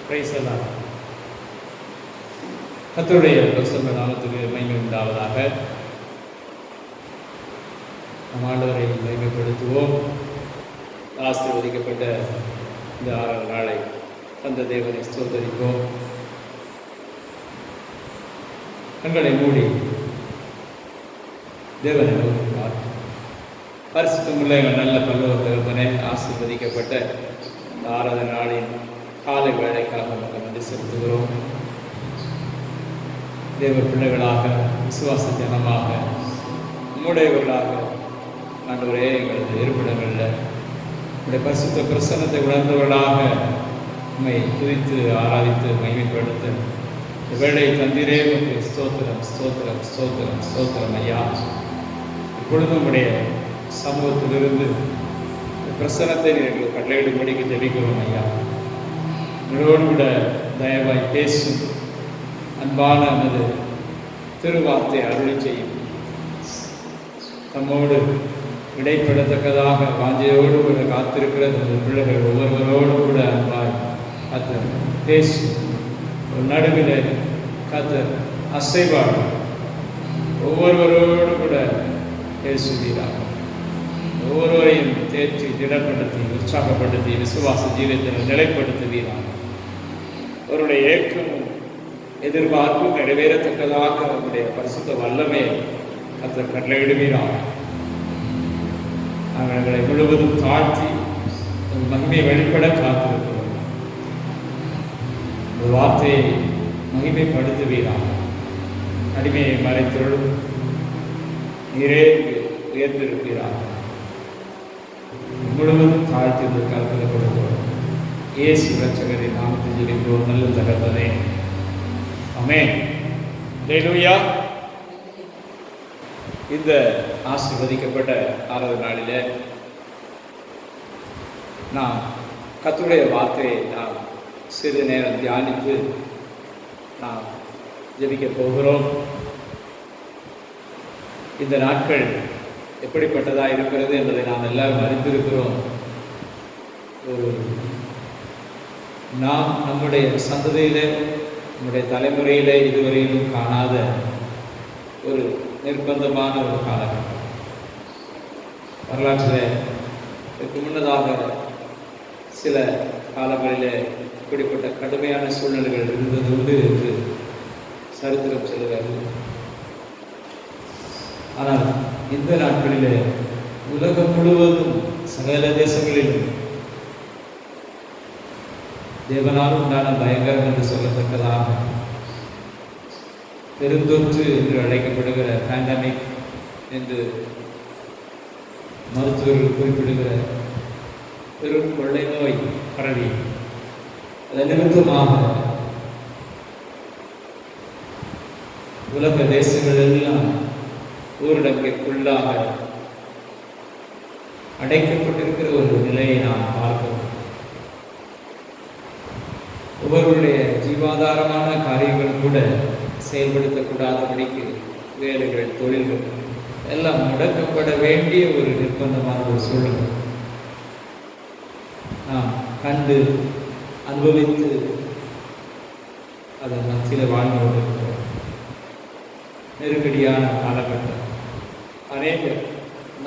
Price எல்லாம் கர்த்தருடைய பரிசுத்த நாமத்துக்கு மகிமை உண்டாவதாக. நம் ஆண்டவரை மகிமைப்படுத்துவோம். ஆசீர்வதிக்கப்பட்ட இந்த 6 நாளை அந்த தேவனை ஸ்தோத்தரிப்போம். கண்களை மூடி தேவனை நோக்கினார். பரிசுத்தமுள்ள எங்கள் நல்ல பல்லவ தகப்பனே, ஆசீர்வதிக்கப்பட்ட இந்த 6 நாளின் காலை வேலைக்காக நாங்கள் நன்றி செலுத்துகிறோம். தேவ பிள்ளைகளாக, விசுவாச ஜனமாக, உம்முடையவர்களாக ஆண்டவரே எங்களது இருப்பிடங்களில் உடைய பரிசுத்த பிரசன்னத்தை உணர்ந்தவர்களாக உண்மை துதித்து ஆராதித்து மகிமைப்படுத்த இந்த வேலை தந்திரே உங்களுக்கு ஸ்தோத்திரம் ஸ்தோத்திரம் ஸ்தோத்திரம் ஸ்தோத்திரம் ஐயா. இப்பொழுதும் உடைய சமூகத்திலிருந்து பிரசன்னத்தை நீங்கள் கட்டளையிடும்படிக்கு ஜெபிக்கிறோம் ஐயா. உங்களோடு கூட தயவாய் பேசும் அன்பான நமது திருவார்த்தை அருளி செய்யும். தம்மோடு இடைப்படத்தக்கதாக வாஞ்சையோடு கூட காத்திருக்கிற நமது பிள்ளைகள் ஒவ்வொருவரோடு கூட அன்பாய் கத்தர் பேசும். ஒரு நடுவில் கத்தர் அசைவாடு ஒவ்வொருவரோடு கூட பேசுவீராக. ஒவ்வொருவரையும் தேற்றி திடப்படுத்தி உற்சாகப்படுத்தி விசுவாச ஜீவியத்தில் நிலைப்படுத்துவீராக. அவருடைய ஏக்கமும் எதிர்பார்ப்பும் நிறைவேறத்தக்கதாக அவருடைய பரிசுத்த வல்லமையை கர்த்தர் கட்டளையிடுவீராக. நாங்கள் எங்களை முழுவதும் தாழ்த்தி மகிமையை வெளிப்பட காத்திருக்கிறோம். ஒரு வார்த்தையை மகிமைப்படுத்துவீராக. அடிமையை மறைத்தொழும் நீரே உயர்ந்திருப்பீராக. முழுவதும் தாழ்த்தி கருத்தில் கொடுக்கிறோம். இயேசு இரட்சகரின் நாமத்தில் ஜெபிக்கிறோம் நல்ல தகப்பனே, ஆமென். அல்லேலூயா. இந்த ஆசீர்வதிக்கப்பட்ட 6 நாளிலே நாம் கர்த்தருடைய வார்த்தையை நாம் சிறிது நேரம் தியானித்து நாம் ஜெபிக்க போகிறோம். இந்த நாட்கள் எப்படிப்பட்டதாக இருக்கிறது என்பதை நாம் எல்லாரும் அறிந்திருக்கிறோம். நாம் நம்முடைய சந்ததியிலே, நம்முடைய தலைமுறையிலே இதுவரையிலும் காணாத ஒரு நிர்பந்தமான ஒரு காலகட்டம். வரலாற்றில் இதற்கு முன்னதாக சில காலங்களிலே இப்படிப்பட்ட கடுமையான சூழ்நிலைகள் இருந்தது உண்டு என்று சரித்திரம் சொல்லுகிறது. ஆனால் இந்த நாட்களிலே உலகம் முழுவதும் சகல தேசங்களிலும் தேவனால் உண்டான பயங்கரம் என்று சொல்லத்தக்கதாக பெருந்தொற்று என்று அழைக்கப்படுகிற பேண்டமிக் என்று மருத்துவர்கள் குறிப்பிடுகிற பெரும் கொள்ளை நோய் பரவி அதன் நிமித்தமாக உலக தேசங்கள் எல்லாம் ஊரடங்கிற்குள்ளாக அடைக்கப்பட்டிருக்கிற ஒரு நிலையை நாம் பார்க்கிறோம். ஒவ்வொருவருடைய ஜீவாதாரமான காரியங்கள் கூட செயல்படுத்தக்கூடாதபடிக்கு வேலைகள், தொழில்கள் எல்லாம் முடக்கப்பட வேண்டிய ஒரு நிர்பந்தமான ஒரு சூழ்நிலை நாம் கண்டு அனுபவித்து அதன் மத்தியில் வாழ்ந்து கொண்டிருக்கிறோம். நெருக்கடியான காலகட்டம். அநேகர்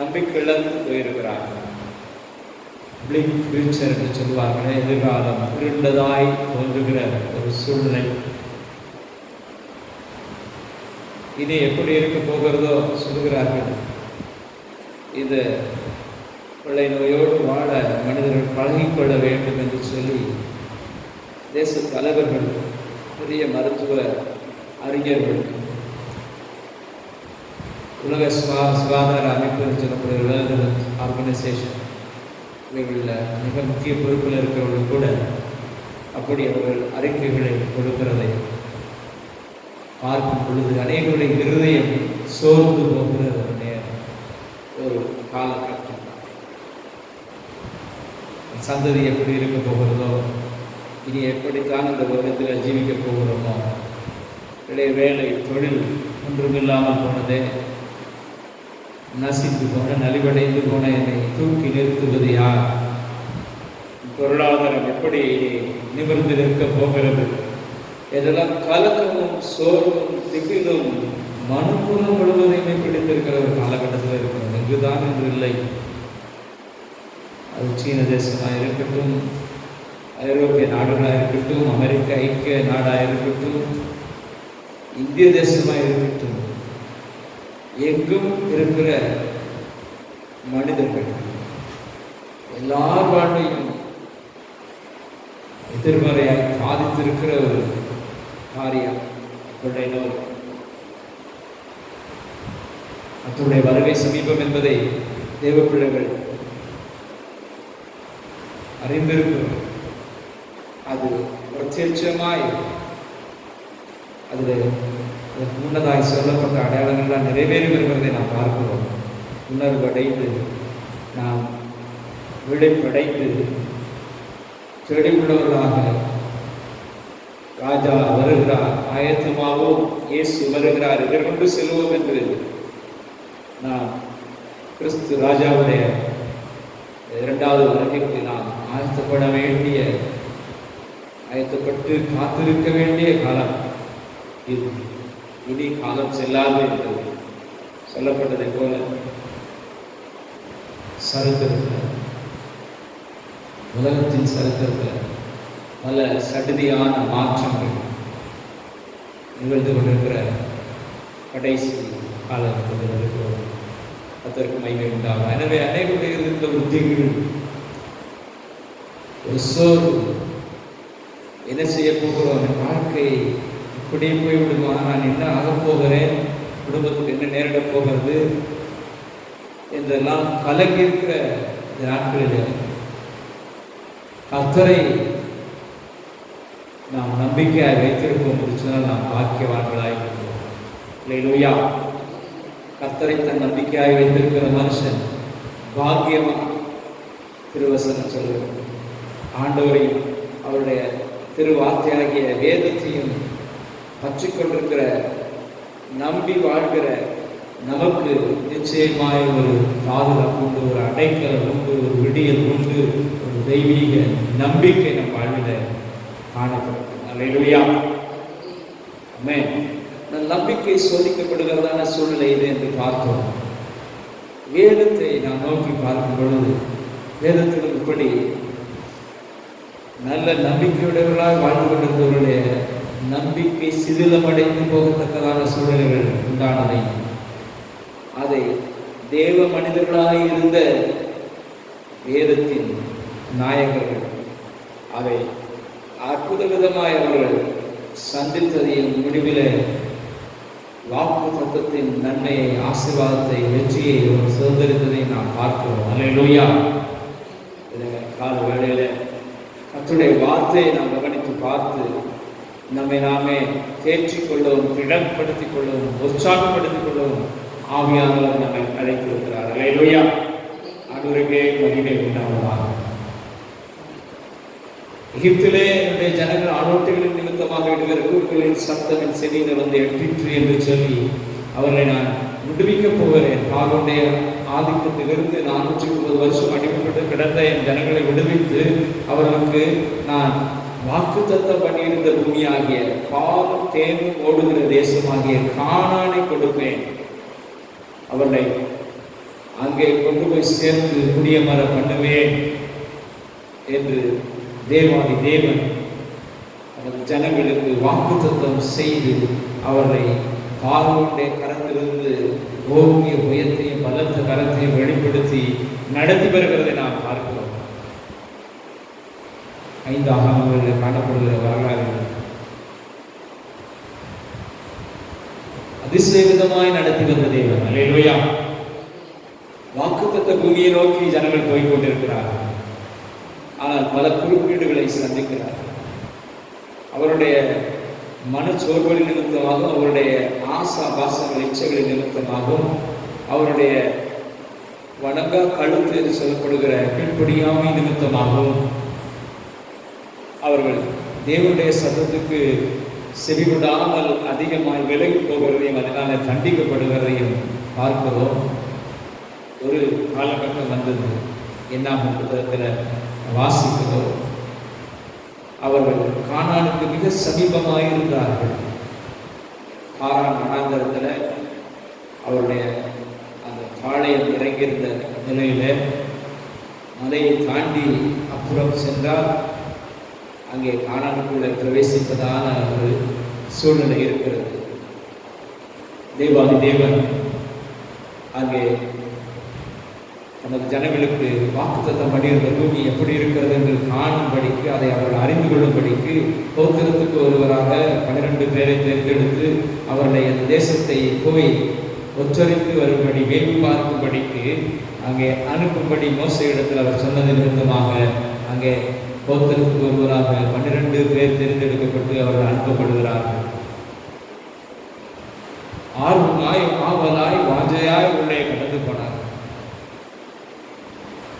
நம்பிக்கை இழந்து போயிருக்கிறார்கள். பிளிங்க் ஃபியூச்சர் என்று சொல்வார்களே, எதிர்காலம் இருண்டதாய் தோன்றுகிற ஒரு சூழ்நிலை. இனி எப்படி இருக்க போகிறதோ சொல்கிறார்கள். இந்த கொள்ளை நோயோடு வாழ மனிதர்கள் பழகிக்கொள்ள வேண்டும் என்று சொல்லி தேச தலைவர்கள், பெரிய மருத்துவ அறிஞர்கள், உலக சுகாதார அமைப்பு என்று சொல்லக்கூடிய வேர்ல்ட் ஹெல்த் ஆர்கனைசேஷன் இவர்களில் மிக முக்கிய பொறுப்பில் இருக்கிறவர்கள் கூட அப்படி அவர்கள் அறிக்கைகளை கொடுக்கிறதை பார்க்கும் பொழுது அநேகருடைய இருதயம் சோர்ந்து போகிற ஒரு நேரம், ஒரு காலகட்டம். சந்ததி எப்படி இருக்க போகிறதோ, இனி எப்படித்தான் இந்த உலகத்தில் ஜீவிக்க போகிறோமோ, இடைய வேலை தொழில் ஒன்றுமில்லாமல் போனதே, நசித்து போன நலிவடைந்து போன என்னை தூக்கி நிறுத்துவது யார்? பொருளாதாரம் எப்படி நிமிர்ந்து நிற்க போகிறது. இதெல்லாம் கலக்கமும் சோர்வும் திகிலும் மனுக்குலம் முழுவதையுமே பிடித்திருக்கிற ஒரு காலகட்டத்தில் இருக்கிறது. இங்குதான் என்று இல்லை. அது சீன தேசமாக இருக்கட்டும், ஐரோப்பிய நாடுகளாக இருக்கட்டும், அமெரிக்க ஐக்கிய நாடாக இருக்கட்டும், இந்திய தேசமாக இருக்கட்டும், எங்கும் இருக்கிற மனிதர்கள் எல்லார் வாழ்வையும் எதிர்மறையாக பாதித்திருக்கிற ஒரு காரியம் அத்துடைய வருகை சமீபம் என்பதை தேவ பிள்ளைகள் அறிந்திருக்கிறோம். அது பிரத்யட்சமாய் அதில் அதற்கு முன்னதாய் சொல்லப்பட்ட அடையாளங்கள்லாம் நிறைவேறி வருகிறதை நாம் பார்க்கிறோம். உணர்வடைந்து நாம் விழிப்படைந்து தெளிவுள்ளவர்களாக ராஜா வருகிறார், ஆயத்தமாகவும் இயேசு வருகிறார், எதிர்கொண்டு செல்வோம் என்று நாம் கிறிஸ்து ராஜாவுடைய இரண்டாவது வருகைக்கு நாம் ஆயத்தப்பட்டு காத்திருக்க வேண்டிய காலம் இது. இனி காலம் செல்லாது என்று சொல்லப்பட்டதை போல சரித்திரத்தில், உலகத்தின் சரித்திரத்தில் பல சடுதியான மாற்றங்கள் நிகழ்ந்து கொண்டிருக்கிற கடைசி காலத்தில் இருக்கிறோம். அதற்கு மகிமை உண்டாகும். எனவே அநேகருடைய இருந்த உத்திகள், ஒரு சோர்வு, என்ன செய்ய போகிறோம், என் வாழ்க்கை இப்படியே போய்விடுமா, நான் என்ன ஆகப் போகிறேன், குடும்பத்துக்கு என்ன நேரிடப் போகிறது என்றெல்லாம் கலங்கி இருக்கிற இந்த நாட்களில் கர்த்தரை நாம் நம்பிக்கையாக வைத்திருப்போம் என்று சொன்னால் நாம் பாக்கியவான்களாய் இருக்கிறோம். அல்லேலூயா. கர்த்தரை தன் நம்பிக்கையாக வைத்திருக்கிற மனுஷன் பாக்கியமா. திருவசனம் சொல்லுகிறது. ஆண்டவரையும் அவருடைய திருவார்த்தையாகிய வேதத்தையும் பற்றி கொண்டிருக்கிற, நம்பி வாழ்கிற நமக்கு நிச்சயமாய் ஒரு பாதுகாப்பு உண்டு, ஒரு அடைக்கலம் உண்டு, ஒரு விடியல் உண்டு, ஒரு தெய்வீக நம்பிக்கை நம் வாழ்வில் காணப்படும். அல்லேலூயா. ஆமென். நம்பிக்கை சோதிக்கப்படுகிறதான சூழ்நிலை இது என்று பார்த்தோம். வேதத்தை நாம் நோக்கி பார்க்கும் பொழுது வேதத்தில் இப்படி நல்ல நம்பிக்கையுடையவர்களாக வாழ்ந்து கொண்டிருந்தவர்களுடைய நம்பிக்கை சிதிலமடைந்து போகத்தக்கதான சூழ்நிலைகள் உண்டானதை, அதை தேவ மனிதர்களாக இருந்த வேதத்தின் நாயகர்கள் அதை அற்புத விதமாய் அவர்கள் சந்தித்ததையும் முடிவில் வாக்கு தத்தத்தின் நன்மையை, ஆசீர்வாதத்தை, வெற்றியை சுதந்திரித்ததை நாம் பார்க்கிறோம். அல்லேலூயா. கால வேளையில கர்த்தருடைய வார்த்தையை நாம் கவனித்து பார்த்து நம்மை நாமே தேற்றிக் கொள்ளவும், திடப்படுத்திக் கொள்ளவும், உற்சாகப்படுத்திக் கொள்ளவும் ஆவியானவர் நம்மை அழைத்திருக்கிறார். அல்லேலூயா. ஆண்டவருக்கே மகிமை உண்டாவதாக. எகிப்திலே என்னுடைய ஜனங்கள் ஆரோட்டிகளின் நிமித்தமாக இடுகிற கூர்களின் சத்தமின் செடியில் வந்து எட்டிற்று என்று சொல்லி அவர்களை நான் விடுவிக்கப் போகிறேன். பார்வோனுடைய ஆதிக்கத்திலிருந்து 430 வருஷம் அடிமைப்பட்டு கிடந்த என் ஜனங்களை விடுவித்து அவர்களுக்கு நான் வாக்குத்தத்தம் பண்ணியிருந்த பூமியாகிய பாலும் தேனும் ஓடுகிற தேசமாகிய கானானை கொடுப்பேன். அவர்களை அங்கே கொண்டு போய் சேர்ந்து குடியமர பண்ணுவேன் என்று தேவாதி தேவன் அவரது ஜனங்களுக்கு வாக்குத்தத்தம் செய்து அவர்களை பார்வோனுடைய கரத்திலிருந்து ஓங்கிய உயர்த்தையும் பலத்த கரத்தையும் வெளிப்படுத்தி நடத்தி வருகிறதை நாம் பார்க்கிறோம். 5 ஆகமங்களில் காணப்படுகிற வரலாறு அதிசயவிதமாய் நடத்தி வந்த தேவன். அல்லேலூயா. வாக்குத்தத்த பூமியை நோக்கி ஜனங்கள் போய்கொண்டிருக்கிறார்கள். ஆனால் பல குறுக்கீடுகளை சந்திக்கிறார்கள். அவருடைய மனச்சோர்வுகளின் நிமித்தமாகவும், அவருடைய ஆசா பாசங்கள் இச்சைகளின் நிமித்தமாகவும், அவருடைய வணங்கா கழுத்து என்று சொல்லப்படுகிற கீழ்ப்படியாமை நிமித்தமாகவும் அவர்கள் தேவனுடைய சத்தத்துக்கு செவிவிடாமல் அதிகமாக விலகி போகிறதையும் அதனால தண்டிக்கப்படுகிறதையும் பார்க்கிறோம். ஒரு காலகட்டம் வந்தது. என்னாகும் புத்தகத்தில் வாசிக்கிறோம். அவர்கள் கானானுக்கு மிக சமீபமாயிருந்தார்கள். காரான் வனாந்தரத்தில் அவருடைய அந்த பாளையம் இறங்கியிருந்த நிலையில மலையை தாண்டி அப்புறம் சென்றால் அங்கே கானானுக்குள்ள பிரவேசிப்பதான ஒரு சூழ்நிலை இருக்கிறது. தேவாதி தேவன் அங்கே நமது ஜனங்களுக்கு வாக்குத்தத்தம் பண்ணியிருந்த பூமி எப்படி இருக்கிறது என்று காணும்படிக்கு, அதை அவர்கள் அறிந்து கொள்ளும்படிக்கு கோத்திரத்துக்கு ஒருவராக 12 பேரை தேர்ந்தெடுத்து அவர்களை அந்த தேசத்தை போய் ஒற்றறிந்து வரும்படி வேவி பார்க்கும்படிக்கு அங்கே அனுப்பும்படி மோசையிடத்தில் அவர் சொன்னது நிமித்தமாக அங்கே கோத்திரத்துக்கு ஒருவராக 12 பேர் தேர்ந்தெடுக்கப்பட்டு அவர்கள் அனுப்பப்படுகிறார்கள். ஆர்வமாய் ஆவலாய் வாஞ்சையாய் உள்ளே கடந்து போனார்கள்.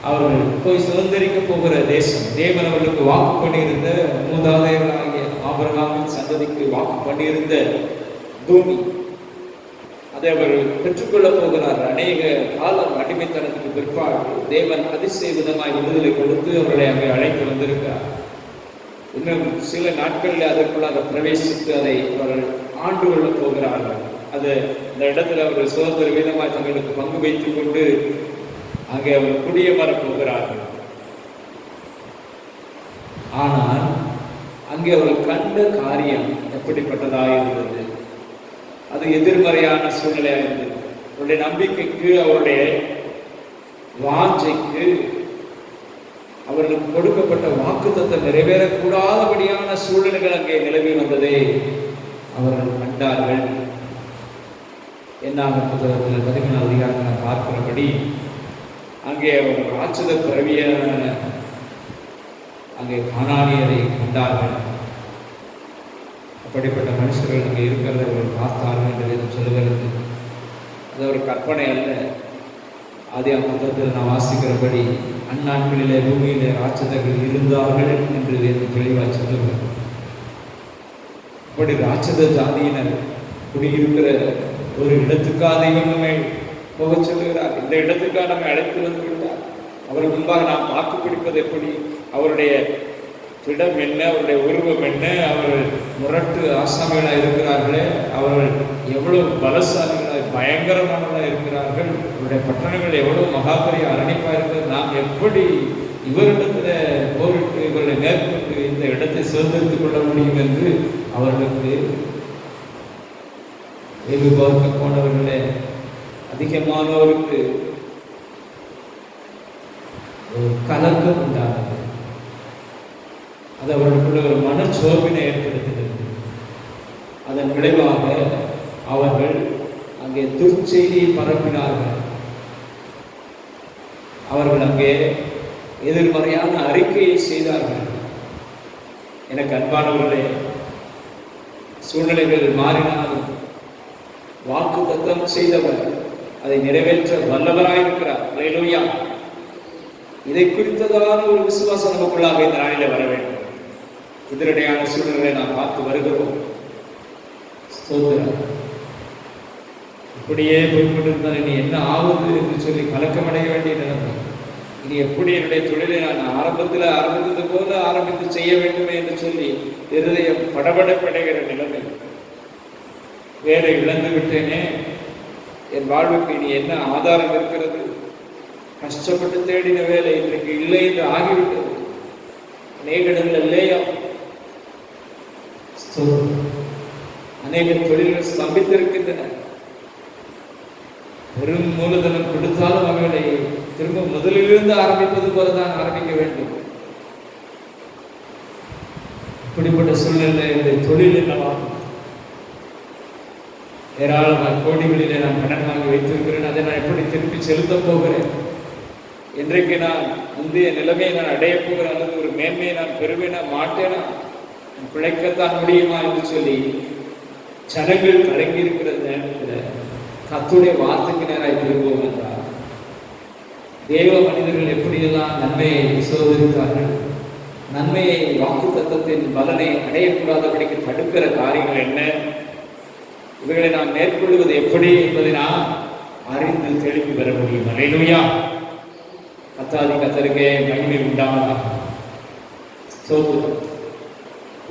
அவர்கள் போய் சுதந்திரிக்க போகிற தேசம், தேவன் அவர்களுக்கு வாக்கு பண்ணியிருந்த மூதாதையர்களாகிய ஆபிரகாமின் சந்ததிக்கு வாக்கு பண்ணியிருந்த பூமி, அதை அவர்கள் பெற்றுக்கொள்ள போகிறார்கள். அநேக காலம் அடிமைத்தனத்துக்கு பிற்பாடு தேவன் அதிசய விதமாய் விடுதலை கொடுத்து அவர்களை அங்கே அழைத்து வந்திருக்கிறார். இன்னும் சில நாட்களில் அதற்குள்ளாக பிரவேசித்து அதை அவர்கள் ஆண்டு கொள்ள போகிறார்கள். அது இந்த இடத்துல அவர்கள் சுதந்திர வீதமாய் தங்களுக்கு பங்கு வைத்துக் கொண்டு அங்கே அவர் குடியமர போகிறார்கள். ஆனால் அங்கே அவர்கள் கண்ட காரியம் எப்படிப்பட்டதாக இருந்தது? அது எதிர்மறையான சூழ்நிலையாக இருந்தது. அவருடைய நம்பிக்கைக்கு, அவருடைய வாஞ்சைக்கு, அவர்களுக்கு கொடுக்கப்பட்ட வாக்குத்தத்தம் நிறைவேறக்கூடாதபடியான சூழ்நிலைகள் அங்கே நிலவி வந்ததை அவர்கள் கண்டார்கள். என்னாகும் புத்தகத்தில் 13 அதிகாரத்தில் நாம் பார்க்கிறபடி அங்கே அவர் ராட்சத பிறவியான அங்கே கானானியரை கண்டார்கள். அப்படிப்பட்ட மனுஷர்கள் அங்கே இருக்கிறத அவர்கள் பார்த்தார்கள் என்று வேதம் சொல்லுகிறது. அது ஒரு கற்பனை அல்ல. ஆதியாகம புத்தகத்தில் நாம் வாசிக்கிறபடி அந்நாட்களிலே பூமியிலே ராட்சதர்கள் இருந்தார்கள் என்று வேதம் தெளிவாக சொல்லுகிறது. அப்படி ராட்சத ஜாதியினர் குடியிருக்கிற ஒரு இடத்துக்காக தெய்வம் நம்மை போக சொல்லுகிறார். இந்த இடத்துக்காக நம்மை அழைத்து வந்து விட்டார். அவர் முன்பாக நாம் வாக்கு பிடிப்பது எப்படி? அவருடைய திடம் என்ன, அவருடைய உருவம் என்ன, அவர்கள் முரட்டு ஆசாமிகளாக இருக்கிறார்களே, அவர்கள் எவ்வளவு பலசாலிகளாக பயங்கரமானவர்களாக இருக்கிறார்கள், அவருடைய பட்டணங்கள் எவ்வளவு மகாபரிய அரணிப்பாக இருக்கிறது. நாம் எப்படி இவரிடத்தில் போரிட்டு இவர்களை மேற்கொண்டு இந்த இடத்தை சுதந்திரித்துக் கொள்ள முடியும் என்று அவர்களுக்கு வெகு பார்க்க போனவர்களே அதிகமானோருக்கு ஒரு கலக்கம் உண்டானது. அது அவர்களுக்குள்ள ஒரு மனச்சோர்வினை ஏற்படுத்தினது. அதன் விளைவாக அவர்கள் அங்கே துர்ச்செய்தியை பரப்பினார்கள். அவர்கள் அங்கே எதிர்மறையான அறிக்கையை செய்தார்கள். எனக்கு அன்பானவர்களே, சூழ்நிலைகள் மாறினாலும் வாக்கு தத்தம் செய்தவர் அதை நிறைவேற்ற வல்லவராயிருக்கிறார். அல்லேலூயா. இதை குறித்ததான ஒரு விசுவாசம் நமக்குள்ளாக இந்த நாளிலே வர வேண்டும். எதிரடையான சூழ்நிலைகளை நாம் பார்த்து வருகிறோம். ஸ்தோத்திரம். இப்படியே போய்கொண்டிருந்தால் இனி என்ன ஆகுது என்று சொல்லி கலக்கமடைய வேண்டிய நிலைமை. இனி எப்படி என்னுடைய தொழிலை நான் ஆரம்பித்தது போல ஆரம்பித்து செய்ய வேண்டுமே என்று சொல்லி இருதயம் படபடப்படைகிற நிலைமை. வேலை இழந்து விட்டேனே, என் வாழ்வுக்கு இனி என்ன ஆதாரம் இருக்கிறது? கஷ்டப்பட்டு தேடின வேலை இன்றைக்கு இல்லை என்று ஆகிவிட்டது. அநேக இடங்கள் இல்லையா, அநேக தொழில்கள் ஸ்தம்பித்திருக்கின்றன. பெரும் மூலதனம் கொடுத்தாலும் அவைகளை திரும்ப முதலிலிருந்து ஆரம்பிப்பது போலதான் ஆரம்பிக்க வேண்டும். இப்படிப்பட்ட சூழ்நிலை என்னுடைய தொழில் என்னவாகும்? ஏராளமான கோடிகளிலே நான் கடன் வாங்கி வைத்திருக்கிறேன். அதை நான் எப்படி திருப்பி செலுத்த போகிறேன்? இன்றைக்கு நான் முந்தைய நிலைமையை நான் அடைய போகிறேன் அல்லது ஒரு மேன்மையை நான் பெறுவேனா மாட்டேனா? பிழைக்கத்தான் முடியுமா என்று சொல்லி ஜனங்கள் கலங்கி இருக்கிற நேரத்தில் கர்த்தருடைய வார்த்தைக்கு நேராக திரும்புவோம் என்றார். தேவ மனிதர்கள் எப்படியெல்லாம் நன்மையை சோதரித்தார்கள், நன்மையை வாக்கு தத்தத்தின் பலனை அடையக்கூடாதபடிக்கு தடுக்கிற காரியங்கள் என்ன, இவைகளை நாம் மேற்கொள்வது எப்படி என்பதை நாம் அறிந்து தெளிவு பெற முடியும். அல்லேலூயா. கர்த்தருக்கே மகிமை உண்டாவதாக. ஸ்தோத்திரம்.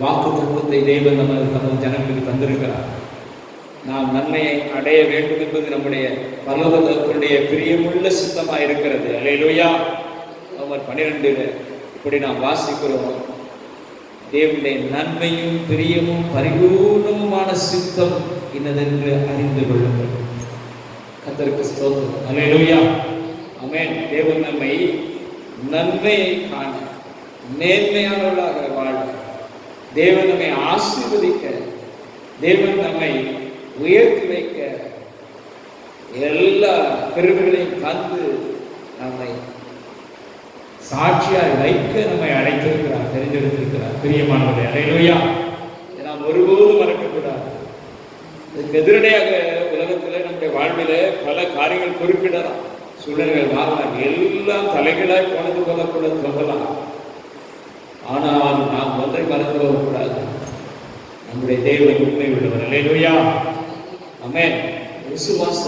வாக்கு தத்துவத்தை தேவன் நமது ஜனங்களுக்கு தந்திருக்கிறார். நாம் நன்மையை அடைய வேண்டும் என்பது நம்முடைய பரலோகத்தினுடைய பிரியமுள்ள சித்தமாக இருக்கிறது. அல்லேலூயா. ரோமர் 12 இப்படி நாம் வாசிக்கிறோம். தேவனுடைய நன்மையும் பிரியமும் பரிபூர்ணமுமான சித்தம் இன்னதென்று அறிந்து கொள்ளுங்கள். கர்த்தருக்கு ஸ்தோத்திரம். அல்லேலூயா. ஆமென். தேவன் நம்மை நன்மையை காண, நேர்மையானவர்களாக வாழ, தேவன் நம்மை ஆசீர்வதிக்க, தேவன் நம்மை உயர்த்தி வைக்க, எல்லா கிருபைகளையும் தந்து நம்மை சாட்சியாய் வைக்க நம்மை அழைத்திருக்கிறார், தெரிந்தெடுத்திருக்கிறார். பிரியமானவர்களே, அல்லேலூயா. நாம் ஒருபோதும் மறக்கக்கூடாது. இதுக்கு எதிரடையாக உலகத்தில் நம்முடைய வாழ்விலே பல காரியங்கள் குறிப்பிடலாம், சூழல்கள் மாறலாம், எல்லாம் தலைகளாய் போனது போல சொல்லலாம். ஆனால் நாம் ஒன்றை மறந்து போகக்கூடாது, நம்முடைய தேவன் உண்மை உள்ளவர். அல்லேலூயா. ஆமென். விசுவாச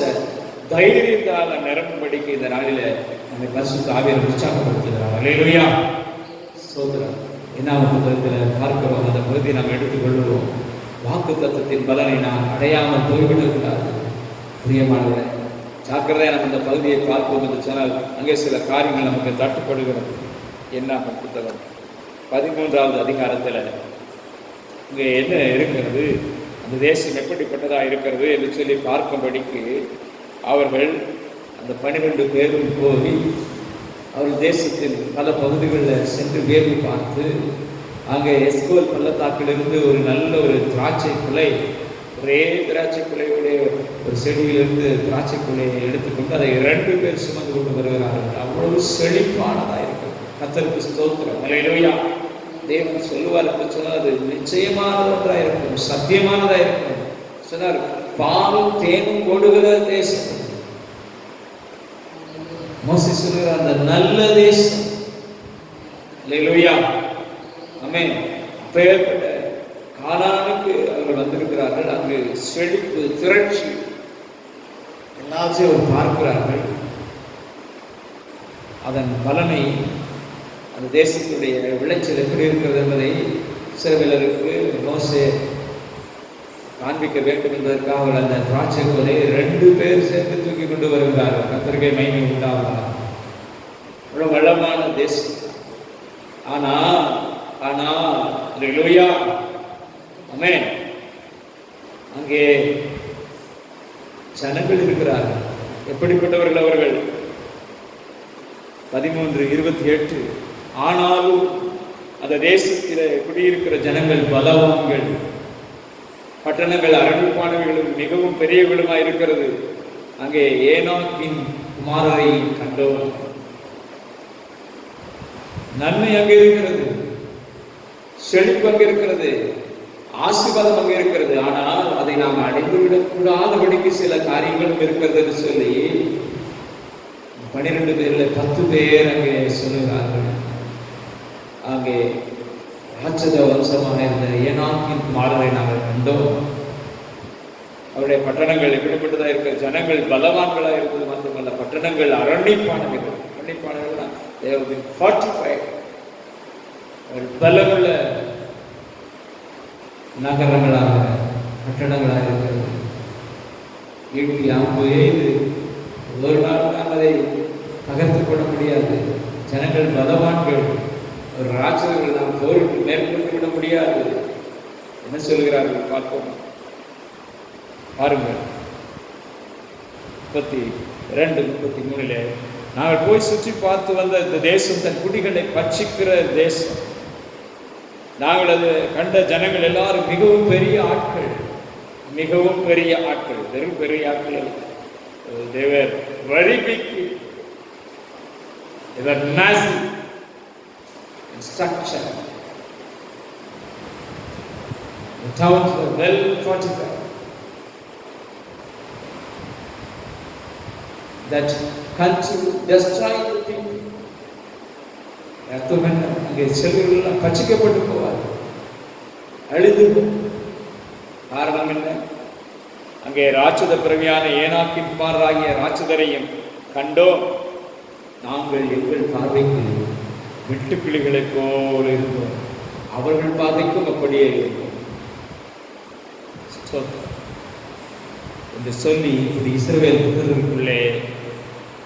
தைரியத்தால் நிரப்பும்படிக்கு இந்த நாளில நம்மை பரிசுத்த ஆவியானவர் உற்சாகப்படுத்துகிறார். அல்லேலூயா. ஸ்தோத்திரம். என்னாவது புத்தகத்தில் பார்க்கிறோம், அந்த பகுதியை நாம் எடுத்துக்கொள்வோம். வாக்கு தத்தத்தின் பலனை நாம் அடையாமல் போய்விடக்கூடாது. பிரியமானவர்களே, ஜாக்கிரதையாக நம்ம அந்த பகுதியை பார்ப்போம் என்று சொன்னால் அங்கே சில காரியங்கள் நமக்கு தட்டுப்படுகிறது. என்ன புத்தகம் 13வது அதிகாரத்தில் இங்கே என்ன இருக்கிறது, அந்த தேசம் எப்படிப்பட்டதாக இருக்கிறது என்று சொல்லி பார்க்கும்படிக்கு அவர்கள் அந்த 12 பேரும் போய் அவர்கள் தேசத்தின் பல பகுதிகளில் சென்று வேர்வு பார்த்து, அங்கே எஸ்கோல் பள்ளத்தாக்கிலிருந்து ஒரு நல்ல ஒரு திராட்சை குலை, ஒரே திராட்சை குலையுடைய ஒரு செடியிலிருந்து திராட்சை குலையை எடுத்துக்கொண்டு அதை 2 பேர் சுமந்து கொண்டு வருகிறார்கள். அவ்வளவு செழிப்பானதாக இருக்கிறது. கர்த்தருக்கு ஸ்தோத்திரம். அல்லேலூயா. தேவன் சொல்லுவார் என்று சொன்னால் அது நிச்சயமானது ஒன்றாக இருக்கும், சத்தியமானதாக இருக்கும். சொன்னார், பாலும் தேனும் ஓடுகிற தேசம். மோசே சொல்லுகிற அந்த நல்ல தேசம். அல்லேலூயா. ஆமென். பெயர்பட்ட கானானுக்கு அவர்கள் வந்திருக்கிறார்கள். அங்கு செழிப்பு, திரட்சி எல்லாத்தையும் அவர் பார்க்கிறார்கள். அதன் பலனை, அந்த தேசத்துடைய விளைச்சல் எப்படி இருக்கிறது என்பதை இஸ்ரவேலருக்கு மோசே காண்பிக்க வேண்டும் என்பதற்காக அவர்கள் அந்த திராட்சை கொலை 2 பேர் சேர்ந்து தூக்கி கொண்டு வருகிறார்கள். கர்த்தருக்கு மகிமை உண்டாவதாக. அவ்வளவு வளமான தேசம். ஆனால் அல்லேலூயா. ஆமென். அங்கே ஜனங்கள் இருக்கிறார்கள். எப்படிப்பட்டவர்கள் அவர்கள்? 13:28 ஆனாலும் அந்த தேசத்தில் குடியிருக்கிற ஜனங்கள் பலவான்கள், பட்டணங்கள் அரணிப்பானவைகளும் மிகவும் பெரியவர்களுமாய் இருக்கிறது. அங்கே ஏனாக்கின் குமாரரை கண்டோம். நன்மை அங்கே இருக்கிறது, செழிப்பு அங்கே இருக்கிறது, ஆசீர்வாதம் அங்கே இருக்கிறது. ஆனால் அதை நாம் அடைந்துவிடக்கூடாதபடிக்கு சில காரியங்களும் இருக்கிறது என்று சொல்லி 12 பேரில் 10 பேர் அங்கே சொல்லுகிறார்கள். அங்கே ராட்சத வம்சமாக இருந்த ஏனாக்கின் குமாரரை நாங்கள் கண்டோம். அவருடைய பட்டணங்கள் எப்படிப்பட்டதாக இருக்கிற, ஜனங்கள் பலவான்களாக இருப்பது மட்டுமல்ல, பட்டணங்கள் அரணிப்பானவைகள். அரணிப்பானவைகள் 45 பலமுள்ள நகரங்களாக, பட்டணங்களாக இருக்கிறது. ஈட்டி அம்பு எய்து ஒரு நாள் நாம் அதை தகர்த்து கொள்ள முடியாது. ஜனங்கள் பலவான்கள், ஒரு ராட்சதர்கள், நாம் போருக்கு மேற்கொண்டு விட முடியாது. என்ன சொல்கிறார்கள் பார்ப்போம். பாருங்கள் 32-33 நாங்கள் போய் சுற்றி பார்த்து வந்த இந்த தேசம் தன் குடிகளை பட்சிக்கிற தேசம். நாங்கள் அது கண்ட ஜனங்கள் எல்லாரும் மிகவும் பெரிய ஆட்கள், மிகவும் பெரிய ஆட்கள், வெறும் பெரிய ஆட்கள். They were very big people. They were massive in structure. The towns were well fortified. That country destroyed the people. அர்த்தம் என்ன? அங்கே செல்வர்கள் பச்சிக்கப்பட்டு போவார், அழிந்து போகும். காரணம் என்ன? அங்கே ராட்சத பிறவியான ஏனாக்கின் குமாரராகிய ராட்சதரையும் கண்டோம். நாங்கள் எங்கள் பார்வைக்கு வெட்டுக்கிளிகளைப் போல இருந்தோம். அவர்கள் பார்வைக்கும் அப்படியே இருக்கும் என்று சொல்லி இப்படி இஸ்ரவேல் புத்திரருக்குள்ளே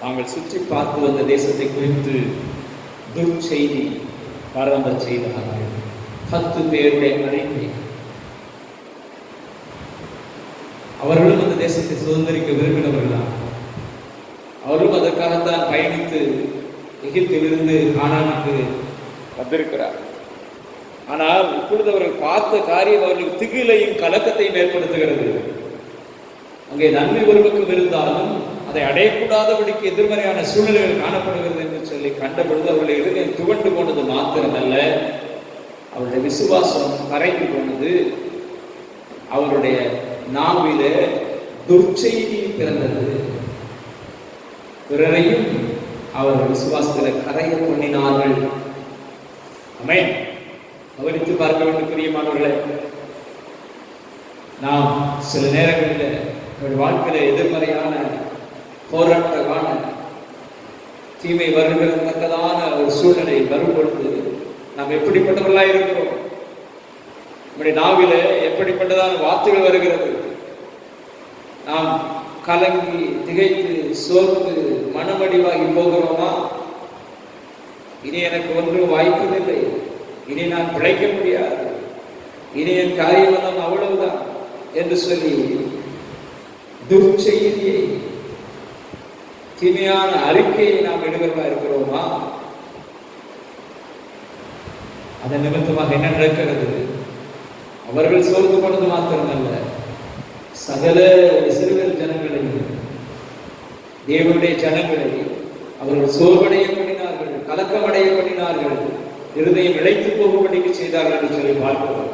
தாங்கள் சுற்றி பார்த்து வந்த தேசத்தை குறித்து துர்ச்செய்தி பரம்ப செய்தார்கள். 10 பேருடைய அறிக்கை. அவர்களும் அந்த தேசத்தை சுதந்திரிக்க விரும்பினவர்களா? அவர்களும் அதற்காகத்தான் பயணித்து எகிப்திலிருந்து கானானுக்கு வந்திருக்கிறார். ஆனால் இப்பொழுது அவர்கள் பார்த்த காரியம் அவர்களுக்கு திகிலையும் கலக்கத்தையும் ஏற்படுத்துகிறது. அங்கே நன்மை ஒருவருக்கும் இருந்தாலும் அதை அடையக்கூடாதபடிக்கு எதிர்மறையான சூழ்நிலைகள் காணப்படுகிறது என்று சொல்லி கண்டபொழுது அவருடைய இதயம் துவண்டு போனது மாத்திரமல்ல, அவருடைய விசுவாசம் கரைந்து போனது. அவருடைய நாவிலே துர்ச்செய்தி பிறந்தது. பிறரையும் அவர்கள் விசுவாசத்தில் கரைய பண்ணினார்கள். ஆமென். கவனித்து பார்க்க வேண்டும் பிரியமானவர்களே. நாம் சில நேரங்களில் வாழ்க்கையில எதிர்மறையான போராட்டமான தீமை வருகிறதற்கதான ஒரு சூழ்நிலை வரும் பொழுது நாம் எப்படிப்பட்டவர்களாக இருக்கிறோம்? நம்முடைய நாவில எப்படிப்பட்டதான வார்த்தைகள் வருகிறது? நாம் கலங்கி திகைத்து சோர்ந்து மனமடிவாகி போகிறோமா? இனி எனக்கு ஒன்றும் வாய்ப்பதில்லை, இனி நான் பிழைக்க முடியாது, இனி என் காரியமெல்லாம் அவ்வளவுதான் என்று சொல்லி துர்ச்செய்தியை, தீமையான அறிக்கையை நாம் எடுக்கிறதா இருக்கிறோமா? அதன் நிமித்தமாக என்ன நடக்கிறது? அவர்கள் சோர்ந்து கொண்டது மாத்திரமல்ல, சகல இஸ்ரவேல் ஜனங்களையும், தேவனுடைய ஜனங்களை அவர்கள் சோர்வடைய பண்ணினார்கள், கலக்கமடைய பண்ணினார்கள், இருதயம் இழைத்து போகும்படிக்கு செய்தார்கள் என்று சொல்லி பார்க்கிறோம்.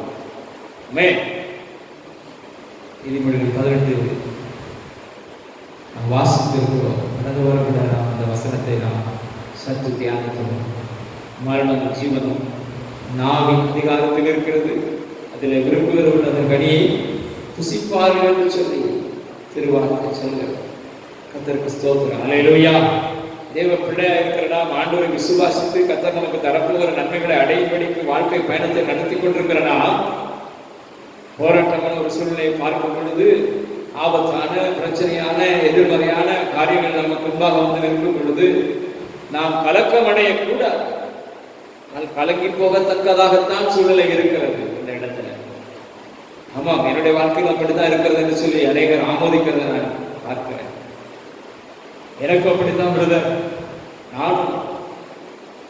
நீதிமொழிகள் 18 நாம் வாசித்திருக்கிறோம். கடந்த வாரம் நாம் அந்த வசனத்தை நாம் சற்று தியானிக்கிறோம். மரணம் ஜீவனம் நாவின் அதிகாரத்தில் இருக்கிறது, அதில் விரும்புகிறவர்கள் அதன் கனியை புசிப்பார்கள் என்று சொல்லி திருவார்த்தை சொல்ல கர்த்தருக்கு ஸ்தோத்திரம். அல்லேலூயா. தேவ பிள்ளையா இருக்கிற நாம் ஆண்டவரை விசுவாசித்து கர்த்தர் நமக்கு தரப்போகிற நன்மைகளை அடையும்படிக்கு வாழ்க்கை பயணத்தை நடத்தி கொண்டிருக்கிற நாம் போராட்டமான ஒரு சூழ்நிலையை பார்க்கும் பொழுது, ஆபத்தான பிரச்சனையான எதிர்மறையான காரியங்கள் நமக்கு முன்பாக வந்து நிற்கும் பொழுது நாம் கலக்கம் அடையக்கூடாது. ஆனால் கலங்கி போகத்தக்கதாகத்தான் சூழ்நிலை இருக்கிறது இந்த இடத்துல. ஆமாம், என்னுடைய வாழ்க்கையில் அப்படித்தான் இருக்கிறது என்று சொல்லி அநேகர் ஆமோதிக்கிறத நான் பார்க்கிறேன். எனக்கும் அப்படித்தான் பிரதர், நானும்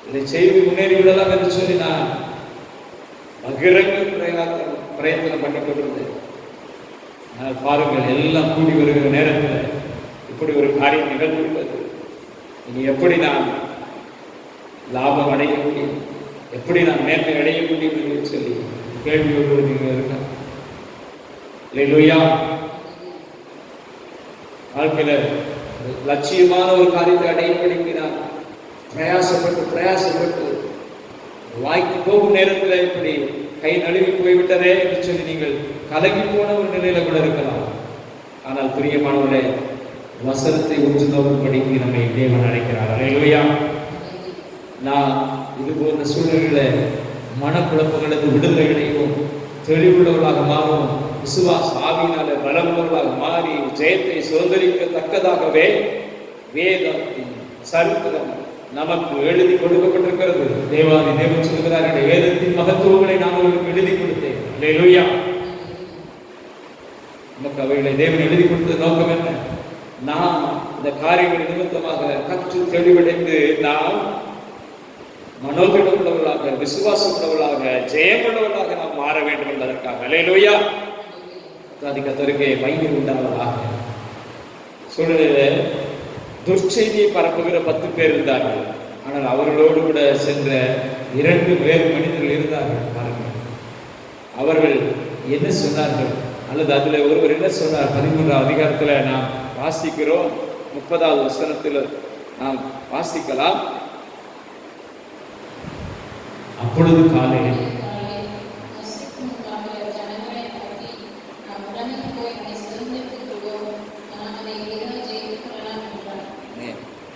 இதை செய்து முன்னேறி விடலாம் என்று சொல்லி நான் பகிரங்க பிரயத்தனம் பண்ணி கொண்டிருந்தேன். ஆனால் பாருங்கள், எல்லாம் கூடி வருகிற நேரத்தில் இப்படி ஒரு காரியம் நிகழ்ந்துள்ளது. இனி எப்படி நான் லாபம் அடைய முடியும், எப்படி நான் மேன்மை அடைய முடியும் என்று சொல்லி கேள்வியோடு நீங்கள் இருக்க. அல்லேலூயா. வாழ்க்கையில லட்சியமான ஒரு காரியத்தை அடையும்படிக்கு நான் பிரயாசப்பட்டு வாய்க்கு போகும் நேரத்தில் இப்படி கை நழுவி போய்விட்டதே என்று சொல்லி நீங்கள் கலங்கி போன ஒரு நிலையில கூட இருக்கலாம். ஆனால் பிரியமானவர்களே, வசனத்தை உற்று நோக்கும்படிக்கு நம்மை தேவன் அழைக்கிறார். அல்லேலூயா. நான் இது போன்ற சூழ்நிலைகளை மனக்குழப்பங்களுக்கு விடுதலை அடையவும், தெளிவுள்ளவர்களாக மாறும், விசுவாச ஆவியினால பலமுள்ளவர்களாக மாறி ஜெயத்தை சுதந்திரிக்கத்தக்கதாகவே வேதத்தின் சரித்திரம் நமக்கு எழுதி கொடுக்கப்பட்டிருக்கிறது. தேவாதி தேவன் சொல்கிறார், வேதத்தின் மகத்துவங்களை நான் உங்களுக்கு எழுதி கொடுத்தேன். அல்லேலூயா. நமக்கு அவைகளை தேவன் எழுதி கொடுத்தது நோக்கம் என்ன? நாம் இந்த காரியங்கள் நிமித்தமாக கற்று தெளிவடைந்து நாம் மனோதிடமுள்ளவர்களாக, விசுவாசமுள்ளவர்களாக, ஜெயமுள்ளவர்களாக நாம் மாற வேண்டும் என்பதற்காக. அல்லேலூயா. கர்த்தருக்கு மகிமை உண்டாவதாக. சூழ்நிலையில துர்ச்செய்தியை பரப்புகிற 10 பேர் இருந்தார்கள். ஆனால் அவர்களோடு கூட சென்ற 2 வேறு மனிதர்கள் இருந்தார்கள். பாருங்கள், அவர்கள் என்ன சொன்னார்கள், அல்லது அதில் ஒருவர் என்ன சொன்னார்? 13ஆம் அதிகாரத்தில் நாம் வாசிக்கிறோம். 30வது வசனத்தில் நாம் வாசிக்கலாம். அப்பொழுது காலையில்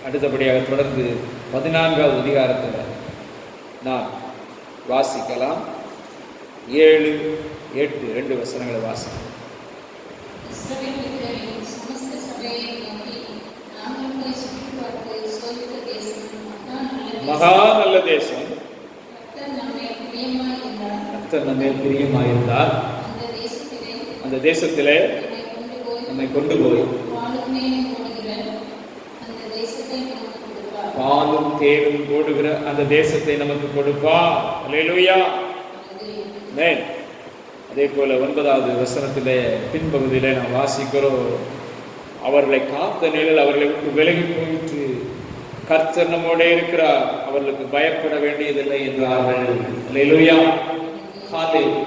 அடுத்தபடியாக தொடர்ந்து 14வது அதிகாரத்தில் நாம் வாசிக்கலாம். 7, 8 2 வசனங்களை வாசிங்க. மகா நல்ல தேசம், கர்த்தர் நம்மை பிரியமாயிருந்தார், அந்த தேசத்திலே நம்மை கொண்டு போய் பாலும் தேனும் ஓடுகிற அந்த தேசத்தை நமக்கு கொடுப்பார். அல்லேலூயா. ஆமென். அதே போல 9வது வசனத்திலே பின்பகுதியிலே நாம் வாசிக்கிறோம், அவர்களை காத்த நிழல் அவர்களை விட்டு விலகி போயிற்று, கர்த்தர் நம்மோடு இருக்கிறார், அவர்களுக்கு பயப்பட வேண்டியதில்லை என்றார்கள். அல்லேலூயா. காலேப்,